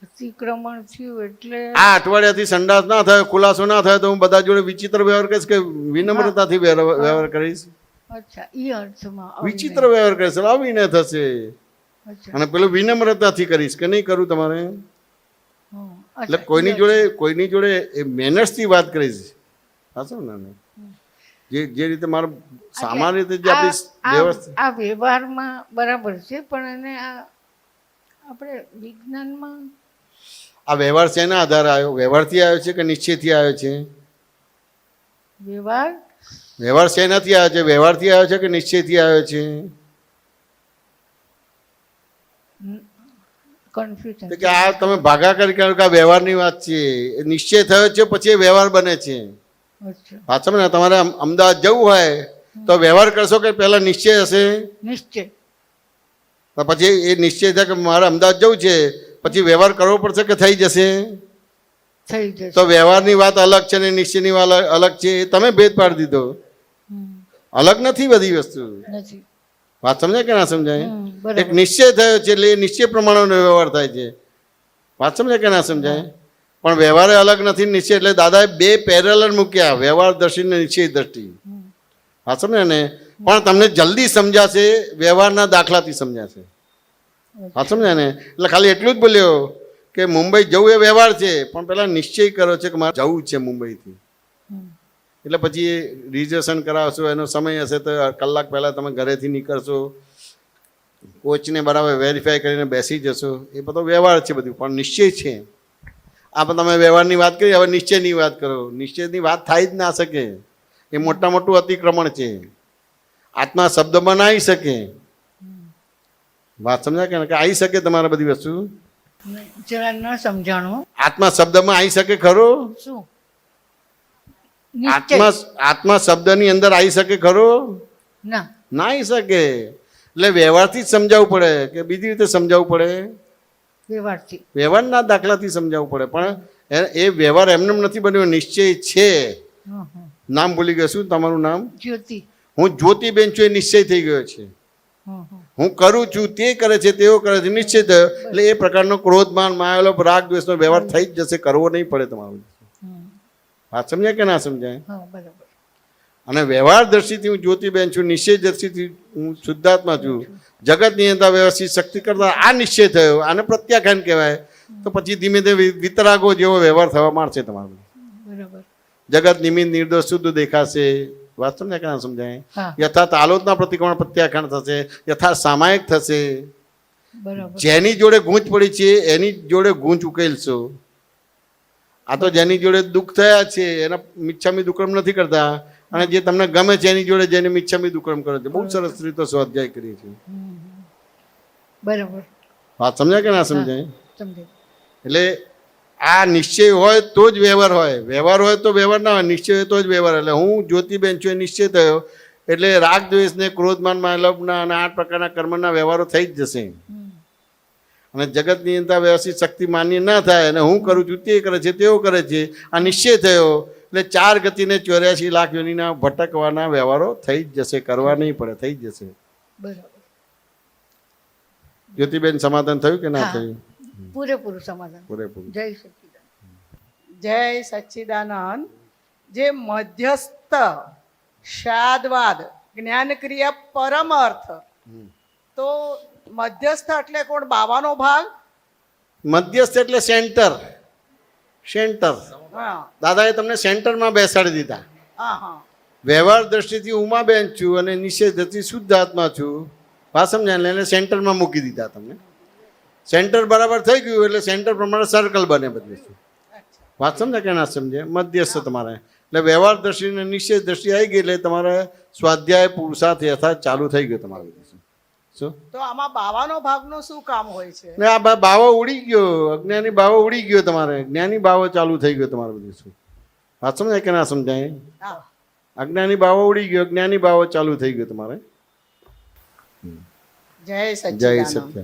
અતિક્રમણ થયું એટલે આ અઠવાડિયાથી સંડાસ ના થાય, ખુલાસો ના થાય તો હું બધા જોડે વિચિત્ર વ્યવહાર કરીશ કે વિનમ્રતાથી વ્યવહાર કરીશ? અચ્છા, એ અર્થમાં અવિનય. વિચિત્ર વ્યવહાર કરીશ, અવિનય થશે. અચ્છા. અને પેલું વિનમ્રતાથી કરીશ કે નહીં કરું તમારે? હા, એટલે અચ્છા, કોઈની જોડે એ મેનર્સથી વાત કરીશ. હાચો ને? જે રીતે મારે સામાન્ય રીતે જે આપણી વ્યવસ્થા આ વ્યવહારમાં બરાબર છે પણ એને આપણે વિજ્ઞાનમાં આ વ્યવહાર શેના આધારે આવ્યો? વ્યવહારથી આવ્યો છે કે નિશ્ચયથી આવ્યો છે? વ્યવહાર વ્યવહાર શેનાથી આવ્યો છે? વ્યવહારથી આવ્યો છે કે નિશ્ચયથી આવ્યો છે? કન્ફ્યુઝન. તો કે આ તમે ભાગાકાર કરો કે આ વ્યવહારની વાત છે. એ નિશ્ચય થયો છે પછી એ વ્યવહાર બને છે. અચ્છા. પાછળ ને તમારે અમદાવાદ જવું હોય તો વ્યવહાર કરશો કે પહેલા નિશ્ચય હશે? નિશ્ચય. તો પછી એ નિશ્ચય થાય કે મારે અમદાવાદ જવું છે પછી વ્યવહાર કરવો પડશે કે થઈ જશે? થઈ જશે. તો વ્યવહારની વાત અલગ છે ને નિશ્ચયની વાત અલગ છે. એ તમે ભેદ પાડી દીધો. અલગ નથી બધી વસ્તુ. નથી. વાત સમજાય કે ના સમજાય? બરાબર. એક નિશ્ચય થયો છે એટલે એ નિશ્ચય પ્રમાણેનો વ્યવહાર થાય છે. વાત સમજાય કે ના સમજાય? પણ વ્યવહારે અલગ નથી નિશ્ચય. એટલે દાદાએ બે પેરેલલ મૂક્યા, વ્યવહાર દ્રષ્ટિ ને નિશ્ચય દ્રષ્ટિ. હા સમજે ને? પણ તમને જલ્દી સમજાશે વ્યવહારના દાખલાથી સમજાશે. હા સમજાય ને? એટલે ખાલી એટલું જ બોલ્યો કે મુંબઈ જવું એ વ્યવહાર છે પણ પહેલાં નિશ્ચય કરો છે કે મારે જવું જ છે મુંબઈથી. એટલે પછી એ રિઝર્વેશન કરાવશો, એનો સમય હશે તો કલાક પહેલાં તમે ઘરેથી નીકળશો, કોચને બરાબર વેરીફાઈ કરીને બેસી જશો. એ બધો વ્યવહાર છે બધું, પણ નિશ્ચય છે. આ પણ તમે વ્યવહારની વાત કરી, હવે નિશ્ચયની વાત કરો. નિશ્ચયની વાત થાય જ ના શકે. એ મોટું અતિક્રમણ છે. આત્મા શબ્દમાં ના આવી શકે. વાત સમજાય કે આવી શકે તમારે બધી વસ્તુ? જરા ન સમજાણું. આત્મા શબ્દમાં આવી શકે ખરો? શું? નિશ્ચય. આત્મા શબ્દની અંદર આવી શકે ખરો? ના. ના આવી શકે. એટલે વ્યવહારથી જ સમજાવવું પડે કે બીજી રીતે સમજાવવું પડે? વ્યવહારથી. વ્યવહારના દાખલાથી સમજાવવું પડે. પણ એ વ્યવહાર એમને નથી બન્યો, નિશ્ચય છે. હા, હા. નામ ભૂલી ગયો. શું તમારું નામ? જ્યોતિ. હું જ્યોતિબેન છું એ નિશ્ચય થઈ ગયો છે. હા, હા. હું કરું છું તે કરે છે તેવો કરે છે નિશ્ચય થયો એટલે એ પ્રકારનો ક્રોધમાન માયાલોભ રાગ દ્વેષનો વ્યવહાર થઈ જ જશે, કરવો નહીં પડે તમારો. વાત સમજાય કે ના સમજાય? હા બરાબર. અને વ્યવહાર દ્રષ્ટિથી હું જ્યોતિબેન છું, નિશ્ચય દ્રષ્ટિથી હું શુદ્ધાત્મા છું. જગત નિયંતા વ્યવસ્થિત શક્તિ કરતા આ નિશ્ચય થયો, આને પ્રત્યાખ્યાન કહેવાય. તો પછી ધીમે ધીમે વિતરાગો જેવો વ્યવહાર થવા માંડશે તમારો. બરાબર. જગત નિમિત્ત નિર્દોષ શુદ્ધ દેખાશે. વાત સમજાય કે ના સમજાય? હા યથાર્થ આલોચના પ્રતિક્રમણ પ્રત્યાખ્યાન થશે, યથાર્થ સામાયિક થશે. બરાબર. જેની જોડે ગૂંચ પડી છે એની જોડે ગૂંચ ઉકેલશો. આ તો જેની જોડે દુઃખ થયા છે એના મિચ્છામી દુક્કડમ નથી કરતા, અને જે તમને ગમે છે એની જોડે જેને મિચ્છામી દુક્કડમ કરે છે. બહુ સરસ રીતે સ્વાધ્યાય કરીએ છીએ. બરાબર. વાત સમજાય કે ના સમજાય? સમજાય. એટલે આ નિશ્ચય હોય તો જ વ્યવહાર હોય, વ્યવહાર હોય તો વ્યવહાર ના હોય, નિશ્ચય હોય તો જ વ્યવહાર. એટલે હું જ્યોતિબેન છું એ નિશ્ચય થયો એટલે રાગ દ્વેષને ક્રોધમાન માયાલોભના અને 8 પ્રકારના કર્મના વ્યવહારો થઈ જ જશે. અને જગતની અંતા વ્યવસ્થિત શક્તિ માન્ય ના થાય અને હું કરું છું તે કરે છે તેવો કરે છે આ નિશ્ચય થયો એટલે 4 ગતિને 84 લાખ યોનિના ભટકવાના વ્યવહારો થઈ જ જશે, કરવા નહીં પડે, થઈ જ જશે. બરાબર. જ્યોતિબેન સમાધાન થયું કે ના હા. થયું? પૂરેપૂરું સમાધાન. પૂરેપૂરું. જય સચ્ચિદાનંદ. જય સચ્ચિદાનંદ. જે મધ્યસ્થ શાદવાદ જ્ઞાનક્રિયા પરમ અર્થ, તો મધ્યસ્થ એટલે કોણ? બાવાનો ભાગ. મધ્યસ્થ એટલે સેન્ટર. સેન્ટર હા દાદાએ તમને સેન્ટરમાં બેસાડી દીધા. હા હા વ્યવહાર દ્રષ્ટિથી ઉમાબેન છું અને નિશ્ચય દ્રષ્ટિ શુદ્ધ આત્મા છું. વાત સમજાય? એને સેન્ટરમાં મૂકી દીધા તમને. સેન્ટર બરાબર થઈ ગયું એટલે સેન્ટર પ્રમાણે સર્કલ બને બધું. વાત સમજાય કે ના સમજાય? મધ્યસ્થ તમારે એટલે વ્યવહાર દ્રષ્ટિ અને નિશ્ચય દ્રષ્ટિ આવી ગઈ એટલે તમારે સ્વાધ્યાય પુરુષાર્થ યથાર્થ ચાલુ થઈ ગયો તમારે. શું તો આમાં બાવાનો ભાગનું શું કામ હોય છે? ને આ ભાવો ઉડી ગયો, અજ્ઞાની ભાવો ઉડી ગયો, તમારે જ્ઞાની ભાવો ચાલુ થઈ ગયો તમારે બધું. શું વાત સમજાય કે ના સમજાય? હા. અજ્ઞાની ભાવો ઉડી ગયો, જ્ઞાની ભાવો ચાલુ થઈ ગયો તમારે. જય જય સચ્ચિદાનંદ. સત્ય.